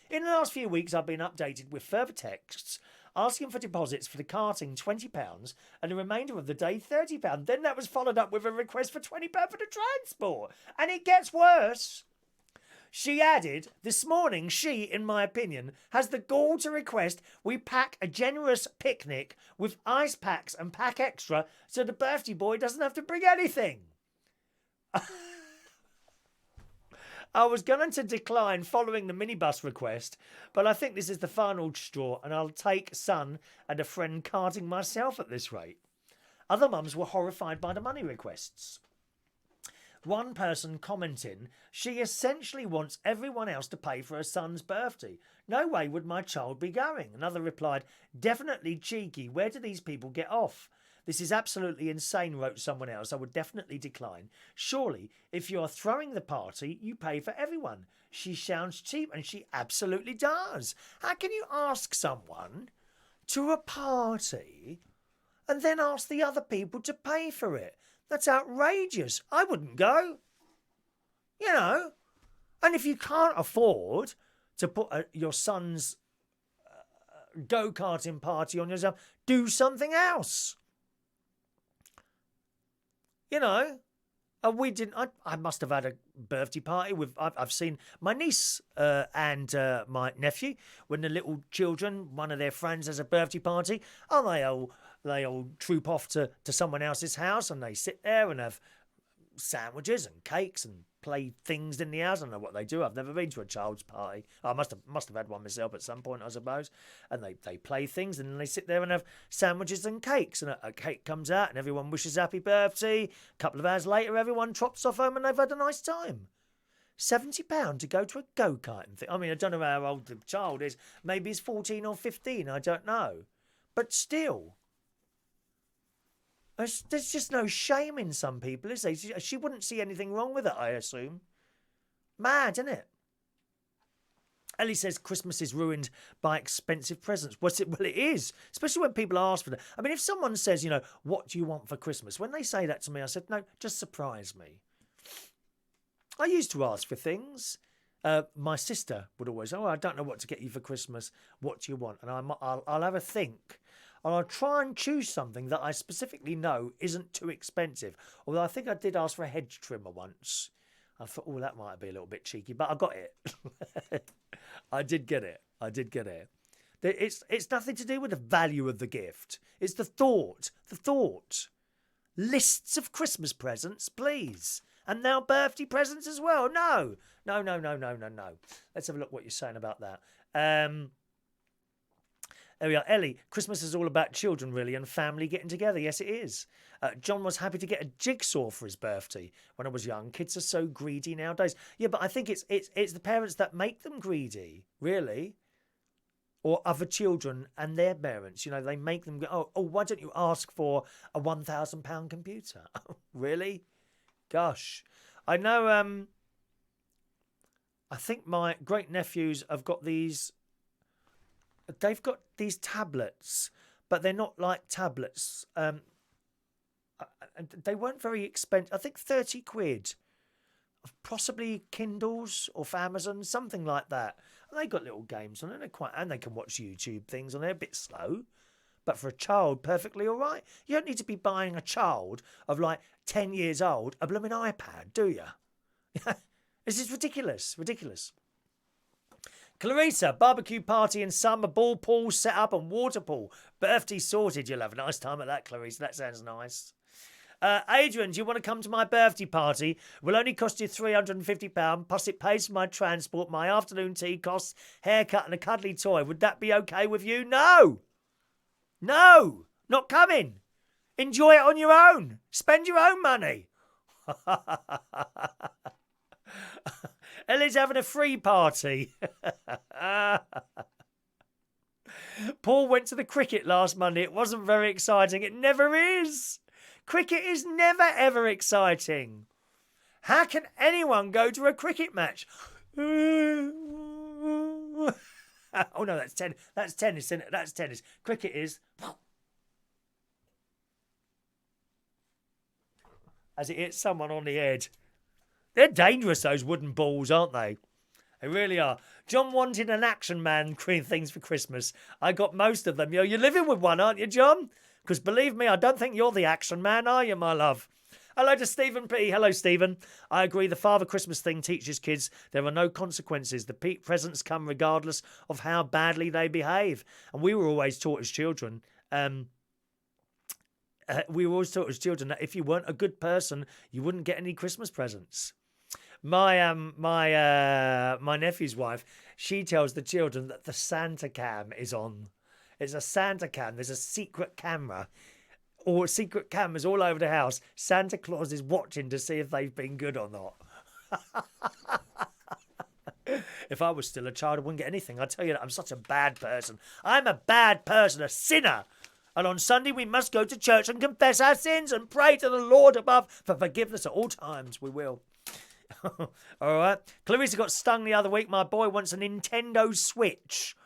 In the last few weeks, I've been updated with further texts asking for deposits for the karting, £20, and the remainder of the day, £30. Then that was followed up with a request for £20 for the transport. And it gets worse. She added, this morning, she, in my opinion, has the gall to request we pack a generous picnic with ice packs and pack extra so the birthday boy doesn't have to bring anything. I was going to decline following the minibus request, but I think this is the final straw and I'll take son and a friend karting myself at this rate. Other mums were horrified by the money requests. One person commenting, she essentially wants everyone else to pay for her son's birthday. No way would my child be going. Another replied, definitely cheeky. Where do these people get off? This is absolutely insane, wrote someone else. I would definitely decline. Surely, if you're throwing the party, you pay for everyone. She sounds cheap, and she absolutely does. How can you ask someone to a party and then ask the other people to pay for it? That's outrageous. I wouldn't go. You know. And if you can't afford to put your son's go-karting party on yourself, do something else. You know, we didn't. I must have had a birthday party with. I've seen my niece and my nephew when the little children, one of their friends has a birthday party. Oh, they all troop off to someone else's house and they sit there and have sandwiches and cakes and play things in the house. I don't know what they do. I've never been to a child's party. I must have had one myself at some point, I suppose. And they play things and then they sit there and have sandwiches and cakes. And a cake comes out and everyone wishes happy birthday. A couple of hours later, everyone trots off home and they've had a nice time. £70 to go to a go-karting thing. I mean, I don't know how old the child is. Maybe he's 14 or 15. I don't know. But still. There's just no shame in some people, is there? She wouldn't see anything wrong with it, I assume. Mad, isn't it? Ellie says Christmas is ruined by expensive presents. Well, it is, especially when people ask for them. I mean, if someone says, you know, what do you want for Christmas? When they say that to me, I said, no, just surprise me. I used to ask for things. My sister would always, oh, I don't know what to get you for Christmas. What do you want? And I'll have a think. And I'll try and choose something that I specifically know isn't too expensive. Although I think I did ask for a hedge trimmer once. I thought, oh, that might be a little bit cheeky, but I got it. I did get it. It's nothing to do with the value of the gift. It's the thought. Lists of Christmas presents, please. And now birthday presents as well. No. Let's have a look what you're saying about that. There we are. Ellie, Christmas is all about children, really, and family getting together. Yes, it is. John was happy to get a jigsaw for his birthday when I was young. Kids are so greedy nowadays. Yeah, but I think it's the parents that make them greedy, really. Or other children and their parents. You know, they make them go, oh, why don't you ask for a £1,000 computer? Really? Gosh. I know, I think my great-nephews have got these... They've got these tablets, but they're not like tablets. They weren't very expensive. I think 30 quid. Possibly Kindles or for Amazon, something like that. And they got little games on it. And they can watch YouTube things on there. A bit slow. But for a child, perfectly all right. You don't need to be buying a child of like 10 years old a blooming iPad, do you? This is ridiculous. Clarissa, barbecue party in summer, ball pool set up and water pool. Birthday sorted. You'll have a nice time at that, Clarissa. That sounds nice. Adrian, do you want to come to my birthday party? It will only cost you £350, plus it pays for my transport, my afternoon tea costs, haircut and a cuddly toy. Would that be okay with you? No, not coming. Enjoy it on your own. Spend your own money. Ellie's having a free party. Paul went to the cricket last Monday. It wasn't very exciting. It never is. Cricket is never, ever exciting. How can anyone go to a cricket match? Oh, no, that's tennis. That's tennis, isn't it? That's tennis. Cricket is... as it hits someone on the head. They're dangerous, those wooden balls, aren't they? They really are. John wanted an action man things for Christmas. I got most of them. You're living with one, aren't you, John? Because believe me, I don't think you're the action man, are you, my love? Hello to Stephen P. Hello, Stephen. I agree. The Father Christmas thing teaches kids there are no consequences. The presents come regardless of how badly they behave. And we were always taught as children... we were always taught as children that if you weren't a good person, you wouldn't get any Christmas presents. My nephew's wife, she tells the children that the Santa cam is on. It's a Santa cam. There's a secret camera, or secret cameras all over the house. Santa Claus is watching to see if they've been good or not. If I was still a child, I wouldn't get anything. I tell you that I'm such a bad person. I'm a bad person, a sinner. And on Sunday, we must go to church and confess our sins and pray to the Lord above for forgiveness at all times. We will. All right. Clarissa got stung the other week. My boy wants a Nintendo Switch.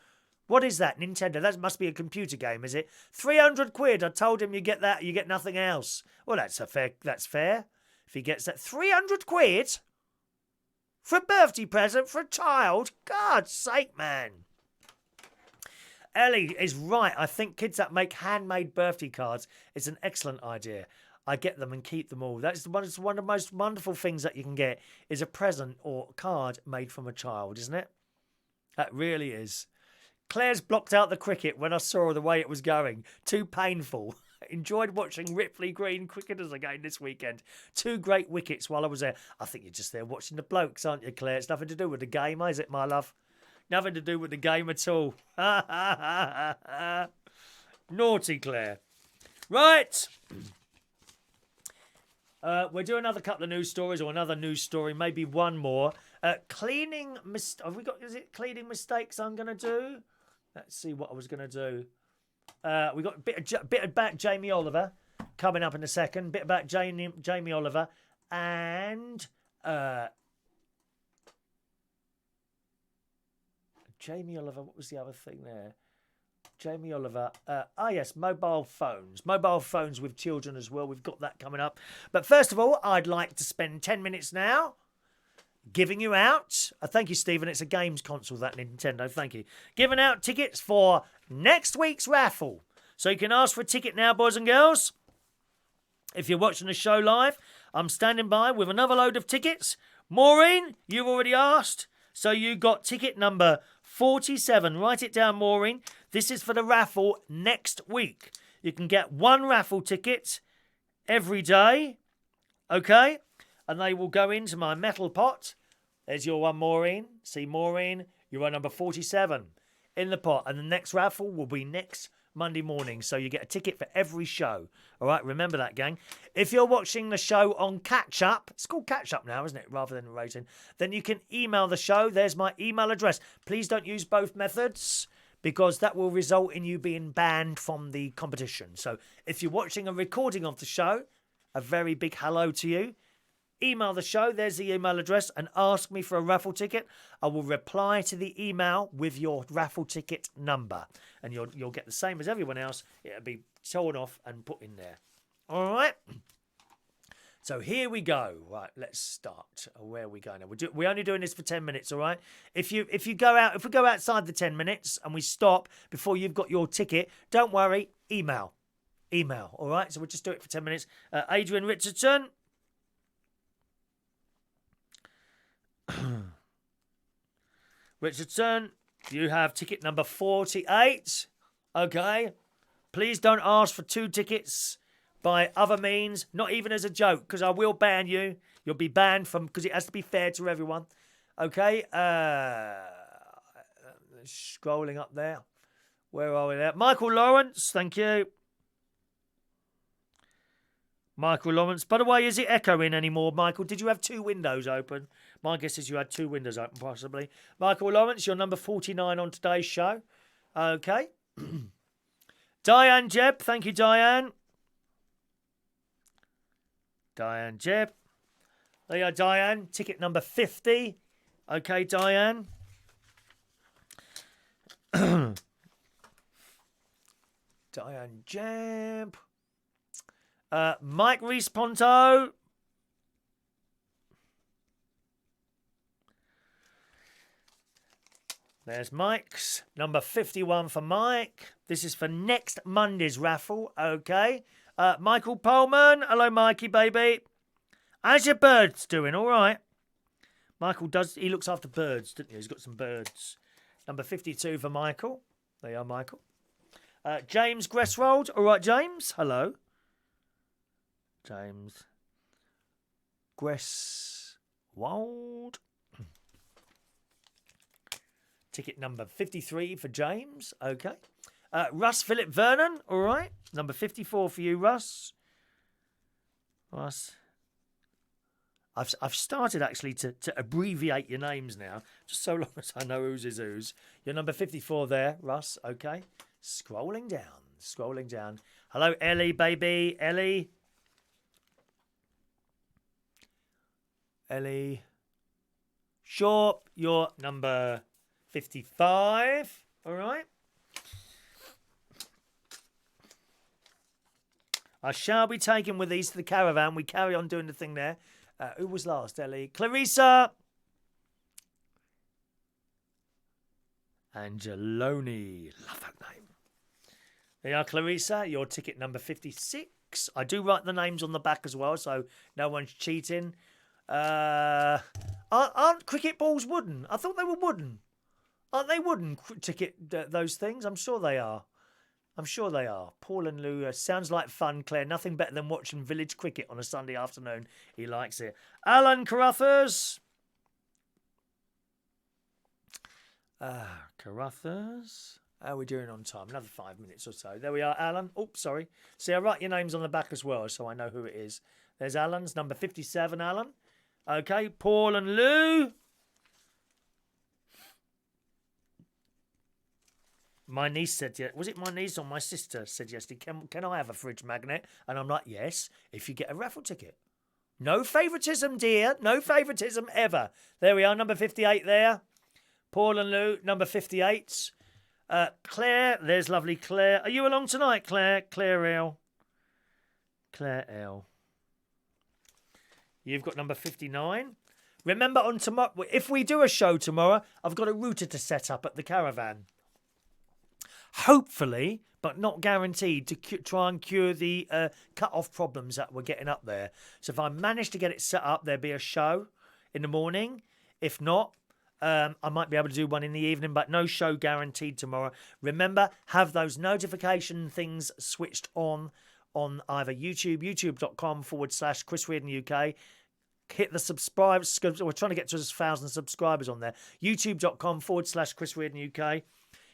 What is that, Nintendo? That must be a computer game, is it? 300 quid. I told him you get that, you get nothing else. Well, that's fair. If he gets that 300 quid for a birthday present for a child. God's sake, man. Ellie is right. I think kids that make handmade birthday cards is an excellent idea. I get them and keep them all. That's one of the most wonderful things that you can get is a present or card made from a child, isn't it? That really is. Claire's blocked out the cricket when I saw the way it was going. Too painful. Enjoyed watching Ripley Green cricketers again this weekend. 2 great wickets while I was there. I think you're just there watching the blokes, aren't you, Claire? It's nothing to do with the game, is it, my love? Nothing to do with the game at all. Naughty Claire. Right. We'll do another couple of news stories or another news story, maybe one more. Cleaning is it cleaning mistakes I'm going to do? Let's see what I was going to do. We got a bit about Jamie Oliver coming up in a second. Bit about Jamie Oliver and Jamie Oliver, what was the other thing there? Jamie Oliver. Yes, mobile phones. Mobile phones with children as well. We've got that coming up. But first of all, I'd like to spend 10 minutes now giving you out. Thank you, Stephen. It's a games console, that Nintendo. Thank you. Giving out tickets for next week's raffle. So you can ask for a ticket now, boys and girls. If you're watching the show live, I'm standing by with another load of tickets. Maureen, you've already asked. So you got ticket number 47. Write it down, Maureen. This is for the raffle next week. You can get one raffle ticket every day. Okay? And they will go into my metal pot. There's your one, Maureen. See, Maureen, you are number 47 in the pot. And the next raffle will be next Monday morning. So you get a ticket for every show. All right, remember that, gang. If you're watching the show on Catch Up, it's called Catch Up now, isn't it, rather than rating, then you can email the show. There's my email address. Please don't use both methods, because that will result in you being banned from the competition. So if you're watching a recording of the show, a very big hello to you. Email the show, there's the email address, and ask me for a raffle ticket. I will reply to the email with your raffle ticket number. And you'll get the same as everyone else. It'll be torn off and put in there. All right? So here we go. Right, let's start. Where are we going now? We're only doing this for 10 minutes, all right? If we go outside the 10 minutes and we stop before you've got your ticket, don't worry, email, all right? So we'll just do it for 10 minutes. Adrian Richardson. Richardson, you have ticket number 48. Okay. Please don't ask for 2 tickets by other means, not even as a joke, because I will ban you. You'll be banned because it has to be fair to everyone. Okay. Scrolling up there. Where are we there? Michael Lawrence, thank you. Michael Lawrence. By the way, is it echoing anymore, Michael? Did you have 2 windows open? My guess is you had 2 windows open, possibly. Michael Lawrence, you're number 49 on today's show. Okay. Diane Jebb. Thank you, Diane. Diane Jebb. There you are, Diane. Ticket number 50. Okay, Diane. Diane Jebb. Mike Reese-Ponto. There's Mike's. Number 51 for Mike. This is for next Monday's raffle. Okay. Michael Pullman. Hello, Mikey, baby. How's your birds doing? All right. Michael he looks after birds, doesn't he? He's got some birds. Number 52 for Michael. There you are, Michael. James Gressrold. All right, James. Hello. James Gresswold. Ticket number 53 for James. Okay. Russ Philip Vernon. All right. Number 54 for you, Russ. Russ. I've started actually to abbreviate your names now, just so long as I know whose is whose. You're number 54 there, Russ. Okay. Scrolling down. Hello, Ellie, baby. Ellie. Sure, you're number 55. All right. I shall be taken with these to the caravan. We carry on doing the thing there. Who was last, Ellie? Clarissa. Angeloni. Love that name. There you are, Clarissa. Your ticket number 56. I do write the names on the back as well, so no one's cheating. Aren't cricket balls wooden? I thought they were wooden. Aren't they wooden ticket, those things? I'm sure they are. Paul and Lou, sounds like fun, Claire. Nothing better than watching village cricket on a Sunday afternoon. He likes it. Allan Carruthers. Carruthers. How are we doing on time? Another 5 minutes or so. There we are, Alan. Oh, sorry. See, I write your names on the back as well, so I know who it is. There's Alan's number 57, Alan. Okay, Paul and Lou. My niece said, was it my niece or my sister said yesterday, can I have a fridge magnet? And I'm like, yes, if you get a raffle ticket. No favouritism, dear. No favouritism ever. There we are, number 58 there. Paul and Lou, number 58. Claire, there's lovely Claire. Are you along tonight, Claire? Claire L. Claire L. You've got number 59. Remember, on tomorrow, if we do a show tomorrow, I've got a router to set up at the caravan. Hopefully, but not guaranteed, to try and cure the cut-off problems that we're getting up there. So if I manage to get it set up, there'll be a show in the morning. If not, I might be able to do one in the evening, but no show guaranteed tomorrow. Remember, have those notification things switched on either YouTube, youtube.com/Chris Reardon UK. Hit the subscribe. We're trying to get to 1,000 subscribers on there. youtube.com/Chris Reardon UK.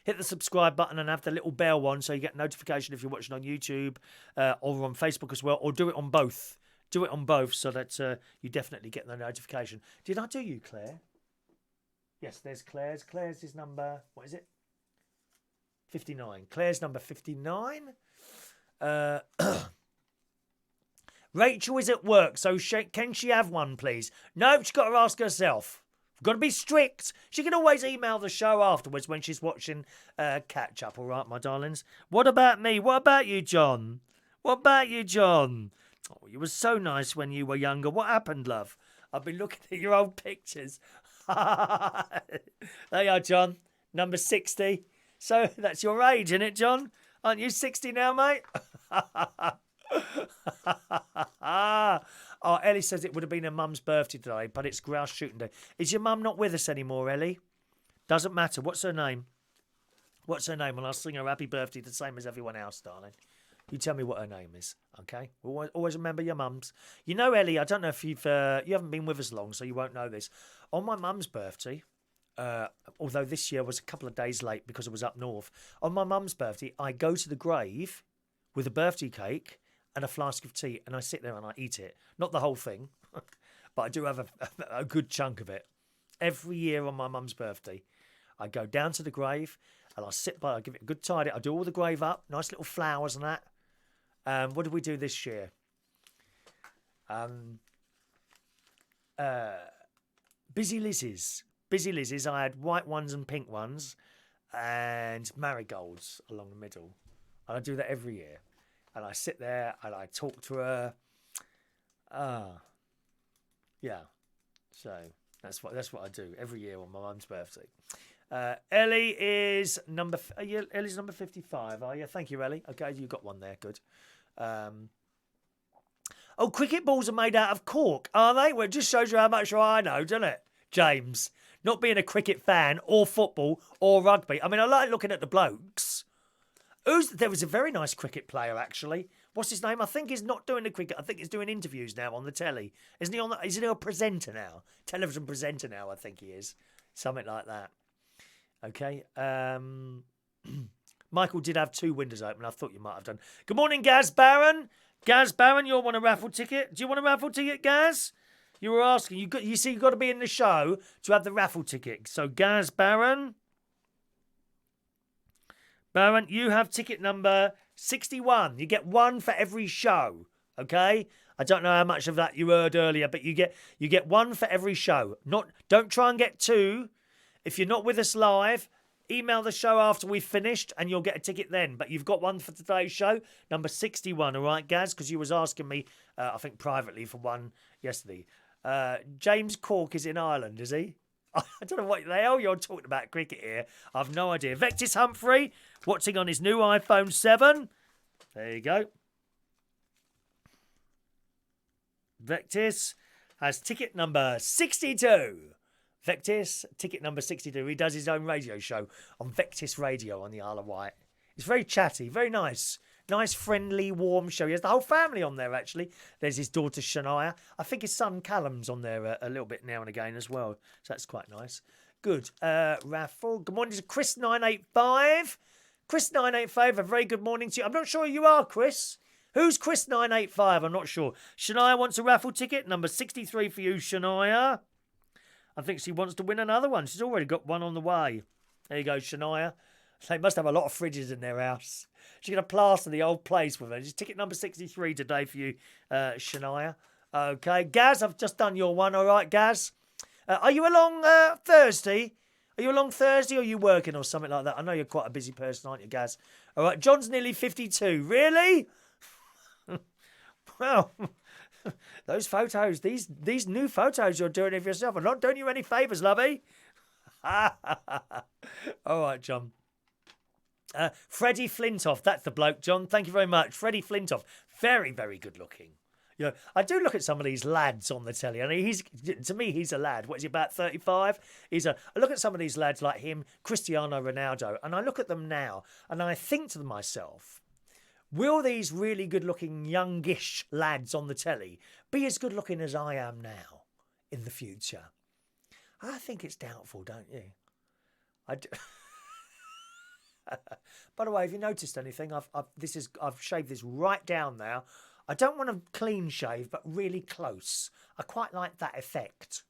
Hit the subscribe button and have the little bell one so you get notification if you're watching on YouTube or on Facebook as well, or do it on both. Do it on both so that you definitely get the notification. Did I do you, Claire? Yes, there's Claire's. Claire's is number, what is it? 59. Claire's number 59. Rachel is at work, so can she have one, please? No, she's got to ask herself. Got to be strict. She can always email the show afterwards when she's watching catch up. All right, my darlings. What about me? What about you, John? What about you, John? Oh, you were so nice when you were younger. What happened, love? I've been looking at your old pictures. There you are, John. Number 60. So that's your age, isn't it, John? Aren't you 60 now, mate? Oh, Ellie says it would have been her mum's birthday today, but it's grouse shooting day. Is your mum not with us anymore, Ellie? Doesn't matter. What's her name? What's her name? And I'll sing her happy birthday the same as everyone else, darling. You tell me what her name is, okay? Always remember your mums. You know, Ellie, I don't know if you haven't been with us long, so you won't know this. On my mum's birthday, although this year was a couple of days late because it was up north, on my mum's birthday, I go to the grave with a birthday cake and a flask of tea, and I sit there and I eat it. Not the whole thing, but I do have a good chunk of it. Every year on my mum's birthday, I go down to the grave and I sit by, I give it a good tidy. I do all the grave up, nice little flowers and that. What did we do this year? Busy Lizzie's. Busy Lizzie's. I had white ones and pink ones and marigolds along the middle. And I do that every year. And I sit there and I talk to her. Yeah. So that's what I do every year on my mum's birthday. Ellie is Ellie's number 55. Are you? Thank you, Ellie. Okay, you got one there. Good. Oh, cricket balls are made out of cork, are they? Well, it just shows you how much I know, doesn't it, James? Not being a cricket fan or football or rugby. I mean, I like looking at the blokes. There was a very nice cricket player, actually. What's his name? I think he's not doing the cricket. I think he's doing interviews now on the telly. Isn't he isn't he a presenter now? Television presenter now, I think he is. Something like that. Okay. Michael did have 2 windows open. I thought you might have done. Good morning, Gaz Barron. Gaz Barron, you want a raffle ticket? Do you want a raffle ticket, Gaz? You were asking. You see, you've got to be in the show to have the raffle ticket. So, Gaz Barron. Barron, you have ticket number 61. You get 1 for every show. Okay? I don't know how much of that you heard earlier, but you get 1 for every show. Don't try and get 2. If you're not with us live, email the show after we've finished and you'll get a ticket then. But you've got 1 for today's show, number 61, all right, Gaz? Because you was asking me, I think privately, for 1 yesterday. James Cork is in Ireland, is he? I don't know what the hell you're talking about cricket here. I've no idea. Vectis Humpty, watching on his new iPhone 7. There you go. Vectis has ticket number 62. Vectis, ticket number 62. He does his own radio show on Vectis Radio on the Isle of Wight. It's very chatty, very nice. Nice, friendly, warm show. He has the whole family on there, actually. There's his daughter, Shania. I think his son, Callum's on there a little bit now and again as well. So that's quite nice. Good. Raffle. Good morning to Chris985. Chris985, a very good morning to you. I'm not sure who you are, Chris. Who's Chris985? I'm not sure. Shania wants a raffle ticket. Number 63 for you, Shania. I think she wants to win another one. She's already got one on the way. There you go, Shania. They must have a lot of fridges in their house. She's going to plaster the old place with her. Just ticket number 63 today for you, Shania. Okay, Gaz, I've just done your one. All right, Gaz. Are you along Thursday? Are you along Thursday or are you working or something like that? I know you're quite a busy person, aren't you, Gaz? All right, John's nearly 52. Really? Well, those photos, these new photos you're doing of yourself are not doing you any favours, lovey. All right, John. Freddie Flintoff, that's the bloke, John. Thank you very much. Freddie Flintoff, very, very good looking. You know, I do look at some of these lads on the telly, and to me, he's a lad. What is he, about 35? I look at some of these lads like him, Cristiano Ronaldo, and I look at them now, and I think to myself, will these really good-looking, youngish lads on the telly be as good-looking as I am now in the future? I think it's doubtful, don't you? I do. By the way, have you noticed anything? I've shaved this right down now. I don't want a clean shave, but really close. I quite like that effect.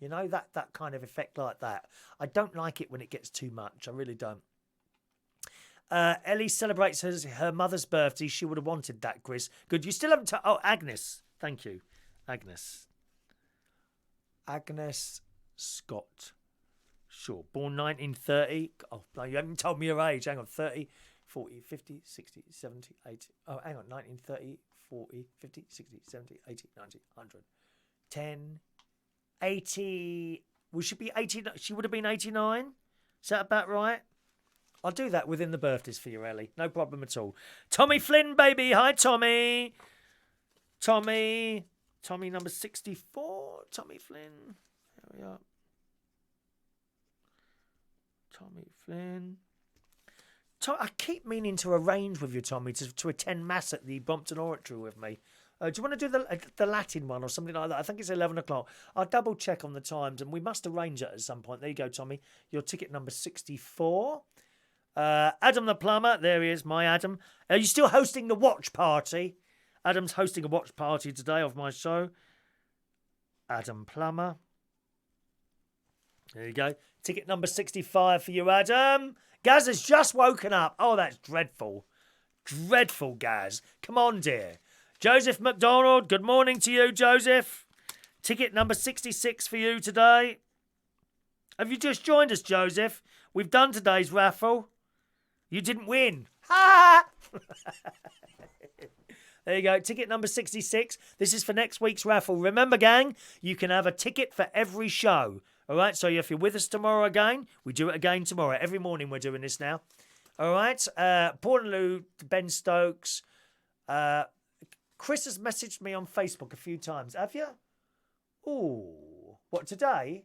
You know, that kind of effect like that. I don't like it when it gets too much. I really don't. Ellie celebrates her mother's birthday. She would have wanted that, Chris. Good. You still haven't... Oh, Agnes. Thank you. Agnes Scott. Sure. Born 1930. Oh, no, you haven't told me your age. Hang on. 30, 40, 50, 60, 70, 80. Oh, hang on. 1930, 40, 50, 60, 70, 80, 90, 100. 10, 80. Well, she be 80. She would have been 89. Is that about right? I'll do that within the birthdays for you, Ellie. No problem at all. Tommy Flynn, baby. Hi, Tommy. Tommy number 64. Tommy Flynn. There we are. Tommy Flynn. I keep meaning to arrange with you, Tommy, to attend Mass at the Brompton Oratory with me. Do you want to do the Latin one or something like that? I think it's 11 o'clock. I'll double check on the times and we must arrange it at some point. There you go, Tommy. Your ticket number 64. Adam the plumber. There he is, my Adam. Are you still hosting the watch party? Adam's hosting a watch party today of my show. Adam Plummer. There you go. Ticket number 65 for you, Adam. Gaz has just woken up. Oh, that's dreadful. Dreadful, Gaz. Come on, dear. Joseph McDonald, good morning to you, Joseph. Ticket number 66 for you today. Have you just joined us, Joseph? We've done today's raffle. You didn't win. Ha! There you go. Ticket number 66. This is for next week's raffle. Remember, gang, you can have a ticket for every show. All right, so if you're with us tomorrow again, we do it again tomorrow. Every morning we're doing this now. All right, Portaloo, Ben Stokes. Chris has messaged me on Facebook a few times. Have you? Ooh, what, today?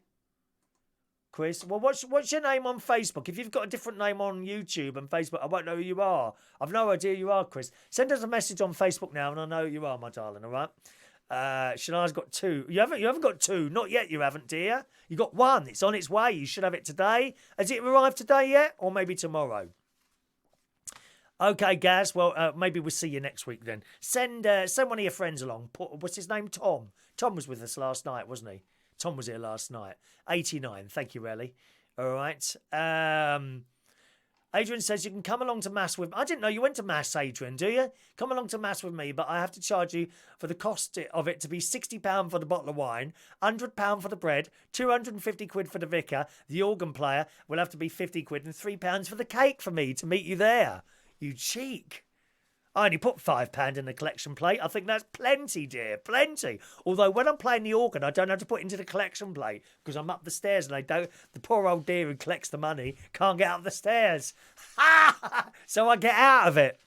Chris, well, what's your name on Facebook? If you've got a different name on YouTube and Facebook, I won't know who you are. I've no idea who you are, Chris. Send us a message on Facebook now and I know who you are, my darling, all right? Shania's got 2. You haven't got 2. Not yet, you haven't, dear. You got 1. It's on its way. You should have it today. Has it arrived today yet? Or maybe tomorrow? Okay, Gaz. Well, maybe we'll see you next week then. Send one of your friends along. What's his name? Tom. Tom was with us last night, wasn't he? Tom was here last night. 89. Thank you, Ellie. All right. Adrian says you can come along to Mass with... I didn't know you went to Mass, Adrian, do you? Come along to Mass with me, but I have to charge you for the cost of it to be £60 for the bottle of wine, £100 for the bread, 250 quid for the vicar, the organ player will have to be 50 quid and £3 for the cake for me to meet you there. You cheek. I only put £5 in the collection plate. I think that's plenty, dear, plenty. Although when I'm playing the organ, I don't have to put it into the collection plate because I'm up the stairs and the poor old dear who collects the money can't get up the stairs. So I get out of it.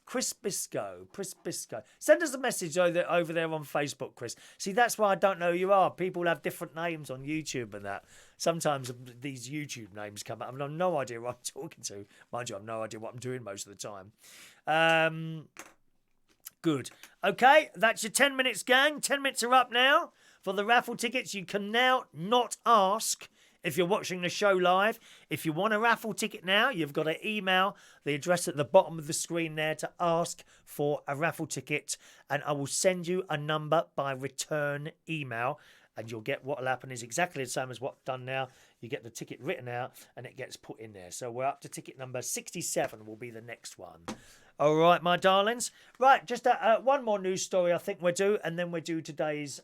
Chris Bisco. Send us a message over there on Facebook, Chris. See, that's why I don't know who you are. People have different names on YouTube and that. Sometimes these YouTube names come up. I have no idea what I'm talking to. Mind you, I have no idea what I'm doing most of the time. Good. Okay, that's your 10 minutes, gang. 10 minutes are up now. For the raffle tickets, you can now not ask if you're watching the show live. If you want a raffle ticket now, you've got to email the address at the bottom of the screen there to ask for a raffle ticket. And I will send you a number by return email. And you'll get what will happen is exactly the same as what's done now. You get the ticket written out and it gets put in there. So we're up to ticket number 67 will be the next one. All right, my darlings. Right, just one more news story I think we'll do. And then we'll do today's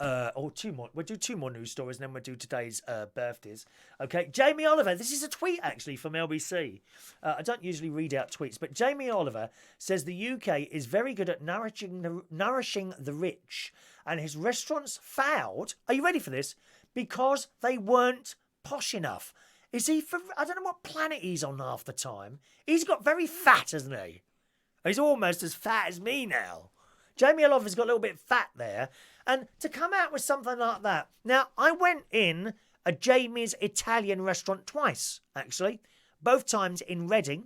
Or two more. We'll do two more news stories and then we'll do today's birthdays. Okay, Jamie Oliver. This is a tweet actually from LBC. I don't usually read out tweets, but Jamie Oliver says the UK is very good at nourishing the rich, and his restaurants failed. Are you ready for this? Because they weren't posh enough. Is he for? I don't know what planet he's on half the time. He's got very fat, hasn't he? He's almost as fat as me now. Jamie Oliver's got a little bit fat there. And to come out with something like that. Now, I went in a Jamie's Italian restaurant twice, actually. Both times in Reading,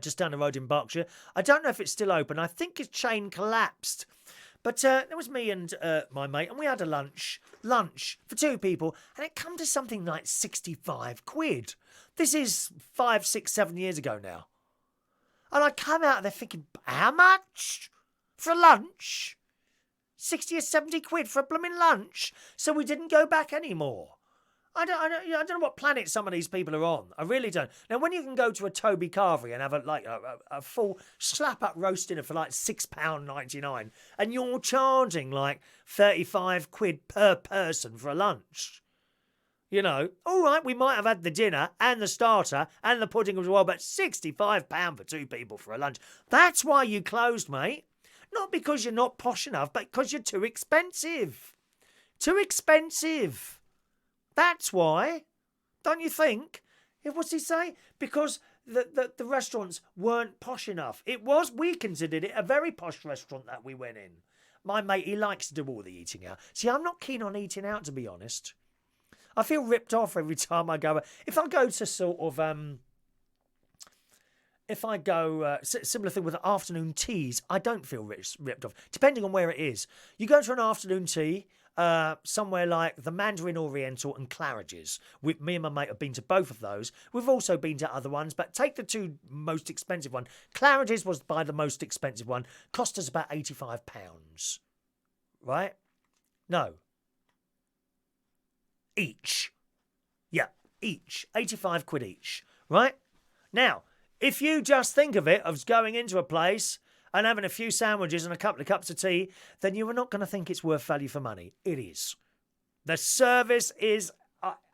just down the road in Berkshire. I don't know if it's still open. I think his chain collapsed. But there was me and my mate, and we had a lunch for two people, and it come to something like 65 quid. This is 5, 6, 7 years ago now. And I come out there thinking, how much? For lunch? 60 or 70 quid for a blooming lunch. So we didn't go back anymore. I don't know what planet some of these people are on. I really don't. Now, when you can go to a Toby Carvery and have a full slap-up roast dinner for like £6.99 and you're charging like 35 quid per person for a lunch. You know, all right, we might have had the dinner and the starter and the pudding as well, but £65 for two people for a lunch. That's why you closed, mate. Not because you're not posh enough, but because you're too expensive. Too expensive. That's why. Don't you think? What's he say? Because the restaurants weren't posh enough. We considered it a very posh restaurant that we went in. My mate, he likes to do all the eating out. See, I'm not keen on eating out, to be honest. I feel ripped off every time I go. If I go to sort of... similar thing with afternoon teas, I don't feel ripped off, depending on where it is. You go to an afternoon tea, somewhere like the Mandarin Oriental and Claridge's. Me and my mate have been to both of those. We've also been to other ones, but take the two most expensive one. Claridge's was by the most expensive one, cost us about £85. Right? No. Each. Yeah, each. 85 quid each. Right? Now, if you just think of it as going into a place and having a few sandwiches and a couple of cups of tea, then you are not going to think it's worth value for money. It is. The service is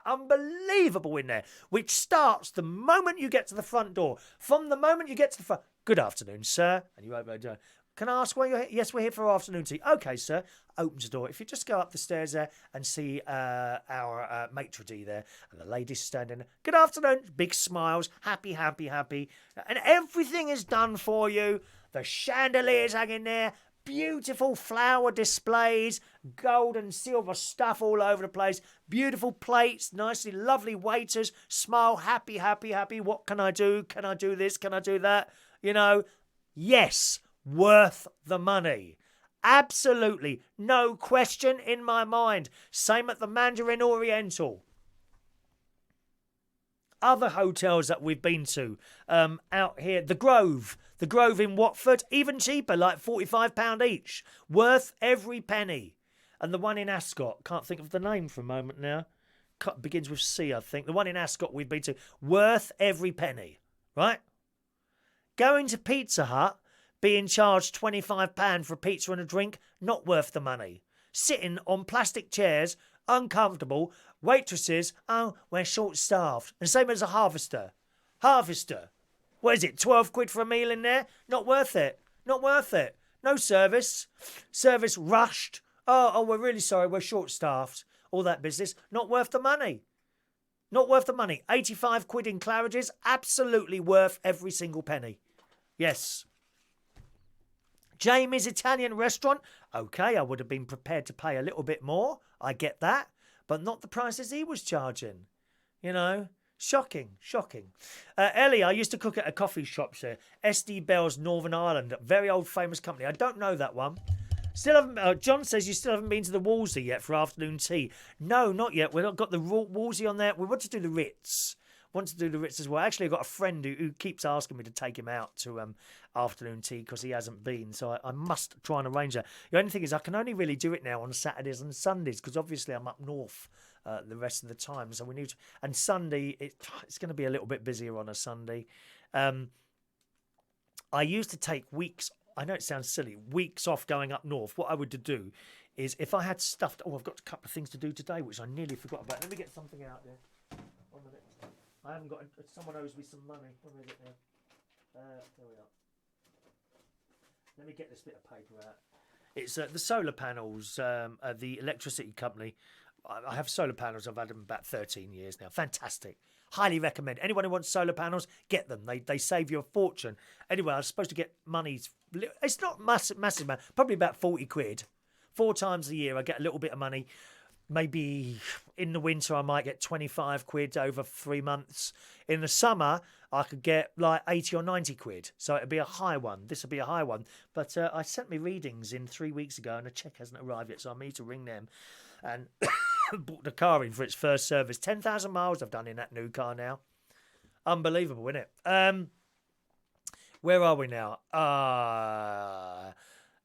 unbelievable in there, which starts the moment you get to the front door. From the moment you get to the front, good afternoon, sir. And you open the door. Can I ask why you're here? Yes, we're here for afternoon tea. Okay, sir. Opens the door. If you just go up the stairs there and see our maitre d' there, and the lady's standing there. Good afternoon. Big smiles. Happy, happy, happy. And everything is done for you. The chandeliers hanging there. Beautiful flower displays. Gold and silver stuff all over the place. Beautiful plates. Nicely lovely waiters. Smile. Happy, happy, happy. What can I do? Can I do this? Can I do that? You know, yes. Worth the money. Absolutely. No question in my mind. Same at the Mandarin Oriental. Other hotels that we've been to out here. The Grove in Watford. Even cheaper, like £45 each. Worth every penny. And the one in Ascot. Can't think of the name for a moment now. Begins with C, I think. The one in Ascot we've been to. Worth every penny. Right? Going to Pizza Hut. Being charged £25 for a pizza and a drink, not worth the money. Sitting on plastic chairs, uncomfortable, waitresses, oh, we're short-staffed. And same as a harvester. Harvester. What is it, 12 quid for a meal in there? Not worth it. Not worth it. No service. Service rushed. Oh, we're really sorry, we're short-staffed. All that business, not worth the money. Not worth the money. 85 quid in Claridge's, absolutely worth every single penny. Yes. Jamie's Italian restaurant. Okay, I would have been prepared to pay a little bit more. I get that. But not the prices he was charging. You know, shocking, shocking. Ellie, I used to cook at a coffee shop here. SD Bell's Northern Ireland. Very old famous company. I don't know that one. Still haven't. John says you still haven't been to the Wolsey yet for afternoon tea. No, not yet. We've not got the Wolsey on there. We want to do the Ritz. Want to do the Ritz as well. Actually, I've got a friend who keeps asking me to take him out to afternoon tea because he hasn't been. So I must try and arrange that. The only thing is I can only really do it now on Saturdays and Sundays because obviously I'm up north the rest of the time. So we need to. And Sunday, it's going to be a little bit busier on a Sunday. I used to take weeks. I know it sounds silly. Weeks off going up north. What I would do is if I had stuffed... Oh, I've got a couple of things to do today, which I nearly forgot about. Let me get something out there. 1 minute. I haven't got... Someone owes me some money. Where is it now? There we are. Let me get this bit of paper out. It's the solar panels, the electricity company. I have solar panels. I've had them about 13 years now. Fantastic. Highly recommend. Anyone who wants solar panels, get them. They save you a fortune. Anyway, I was supposed to get money. It's not massive, man. Probably about 40 quid. 4 times a year, I get a little bit of money. Maybe in the winter, I might get 25 quid over 3 months. In the summer, I could get like 80 or 90 quid. So it'd be a high one. This would be a high one. But I sent me readings in 3 weeks ago and a cheque hasn't arrived yet. So I need to ring them and bought the car in for its first service. 10,000 miles I've done in that new car now. Unbelievable, isn't it? Where are we now?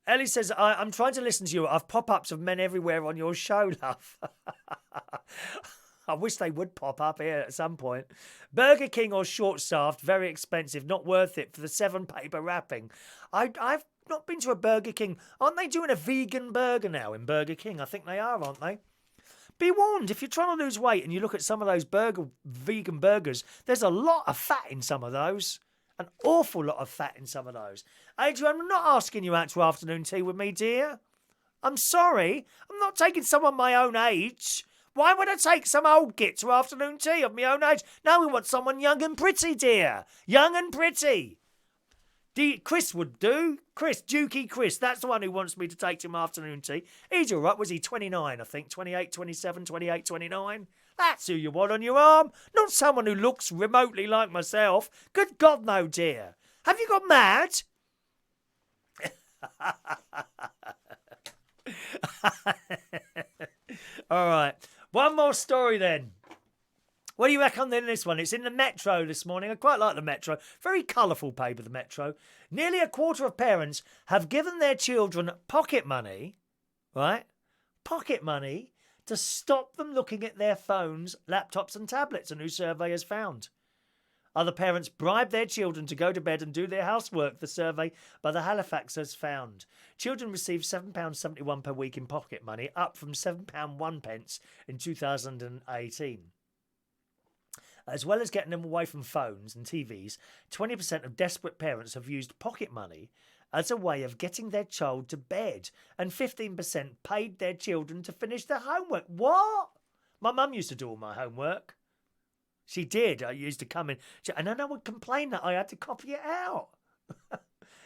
Ellie says, I'm trying to listen to you. I've pop-ups of men everywhere on your show, love. I wish they would pop up here at some point. Burger King or short-staffed, very expensive, not worth it for the 7 paper wrapping. I've not been to a Burger King. Aren't they doing a vegan burger now in Burger King? I think they are, aren't they? Be warned, if you're trying to lose weight and you look at some of those vegan burgers, there's a lot of fat in some of those. An awful lot of fat in some of those. Adrian, I'm not asking you out to afternoon tea with me, dear. I'm sorry. I'm not taking someone my own age. Why would I take some old git to afternoon tea of my own age? No, we want someone young and pretty, dear. Young and pretty. Chris would do. Dukey Chris. That's the one who wants me to take to him afternoon tea. He's all right. Was he 29, I think? 28, 27, 28, 29? That's who you want on your arm. Not someone who looks remotely like myself. Good God, no, dear. Have you got mad? All right. One more story then. What do you reckon in this one? It's in the Metro this morning. I quite like the Metro. Very colourful paper, the Metro. Nearly a quarter of parents have given their children pocket money, right? Pocket money to stop them looking at their phones, laptops and tablets, a new survey has found. Other parents bribe their children to go to bed and do their housework, the survey by the Halifax has found. Children receive £7.71 per week in pocket money, up from £7.01 in 2018. As well as getting them away from phones and TVs, 20% of desperate parents have used pocket money as a way of getting their child to bed, and 15% paid their children to finish their homework. What? My mum used to do all my homework. She did. I used to come in, and then I would complain that I had to copy it out.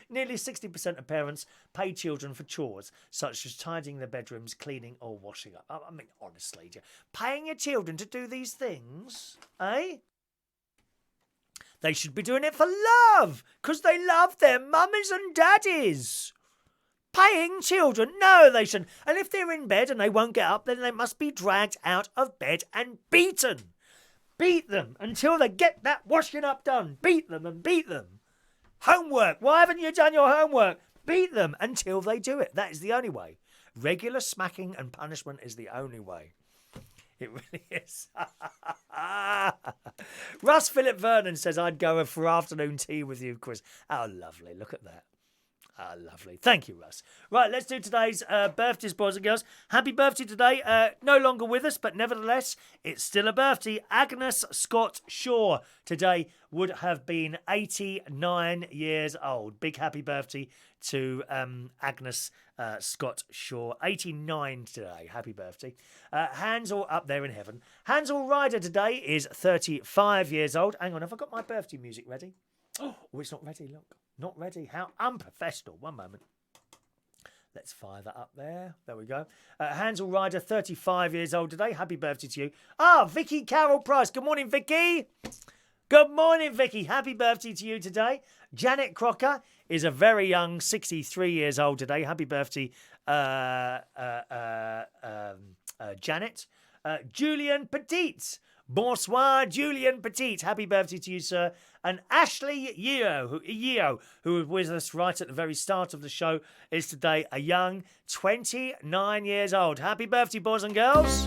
Nearly 60% of parents pay children for chores, such as tidying their bedrooms, cleaning or washing up. I mean, honestly, paying your children to do these things, eh? They should be doing it for love, because they love their mummies and daddies. Paying children? No, they shouldn't. And if they're in bed and they won't get up, then they must be dragged out of bed and beaten. Beat them until they get that washing up done. Beat them and beat them. Homework. Why haven't you done your homework? Beat them until they do it. That is the only way. Regular smacking and punishment is the only way. It really is. Russ Philip Vernon says, I'd go for afternoon tea with you, Chris. Oh, lovely. Look at that. Ah, lovely. Thank you, Russ. Right, let's do today's birthdays, boys and girls. Happy birthday today. No longer with us, but nevertheless, it's still a birthday. Agnes Scott Shaw today would have been 89 years old. Big happy birthday to Agnes Scott Shaw. 89 today. Happy birthday. Hansel up there in heaven. Hansel Ryder today is 35 years old. Hang on, have I got my birthday music ready? Oh, it's not ready, look. Not ready. How unprofessional. One moment. Let's fire that up there. There we go. Hansel Ryder, 35 years old today. Happy birthday to you. Ah, Vicky Carroll Price. Good morning, Vicky. Good morning, Vicky. Happy birthday to you today. Janet Crocker is a very young 63 years old today. Happy birthday, Janet. Julian Petite. Bonsoir, Julian Petite. Happy birthday to you, sir. And Ashley Yeo, who was with us right at the very start of the show, is today a young 29 years old. Happy birthday, boys and girls.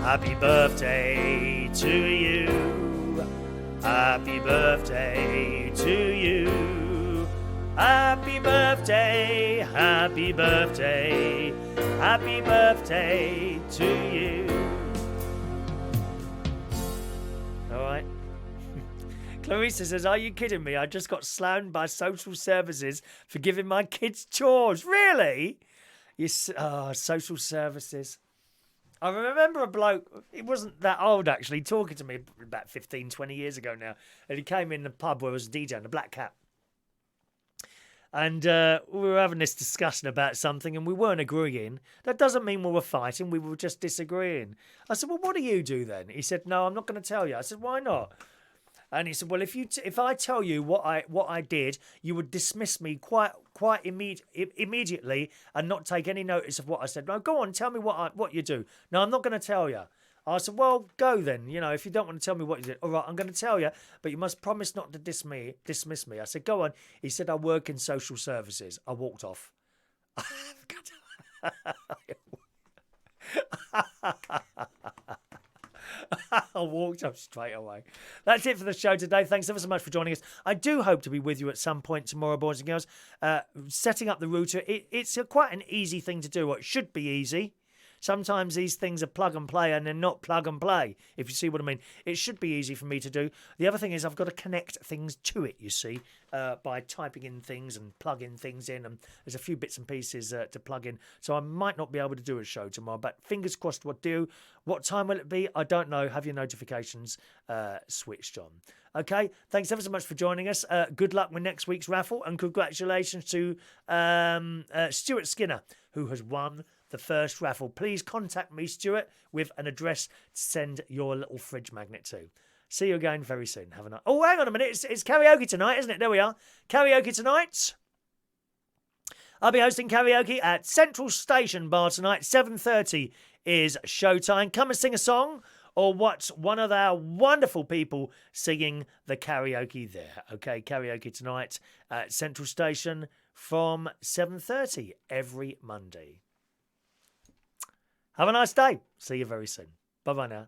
Happy birthday to you. Happy birthday to you. Happy birthday, happy birthday, happy birthday to you. All right. Clarissa says, are you kidding me? I just got slammed by social services for giving my kids chores. Really? Social services. I remember a bloke, he wasn't that old actually, talking to me about 15, 20 years ago now. And he came in the pub where I was a DJ in a black cap. And we were having this discussion about something and we weren't agreeing. That doesn't mean we were fighting, we were just disagreeing. I said, well, what do you do then? He said, no, I'm not going to tell you. I said, why not? And he said, well, if I tell you what I did, you would dismiss me quite immediately and not take any notice of what I said. No, go on, tell me what you do. No, I'm not going to tell you. I said, well, go then. You know, if you don't want to tell me what you did, all right, I'm going to tell you, but you must promise not to dismiss me. I said, go on. He said, I work in social services. I walked off. I walked up straight away. That's it for the show today. Thanks ever so much for joining us. I do hope to be with you at some point tomorrow, boys and girls. Setting up the router, it's quite an easy thing to do. Or it should be easy. Sometimes these things are plug and play and they're not plug and play, if you see what I mean. It should be easy for me to do. The other thing is I've got to connect things to it, you see, by typing in things and plugging things in. And there's a few bits and pieces to plug in. So I might not be able to do a show tomorrow, but fingers crossed what do. What time will it be? I don't know. Have your notifications switched on. Okay, thanks ever so much for joining us. Good luck with next week's raffle and congratulations to Stuart Skinner, who has won the first raffle. Please contact me, Stuart, with an address to send your little fridge magnet to. See you again very soon. Have a night. Oh, hang on a minute. It's karaoke tonight, isn't it? There we are. Karaoke tonight. I'll be hosting karaoke at Central Station Bar tonight. 7:30 is showtime. Come and sing a song or watch one of our wonderful people singing the karaoke there. Okay, karaoke tonight at Central Station from 7:30 every Monday. Have a nice day. See you very soon. Bye-bye now.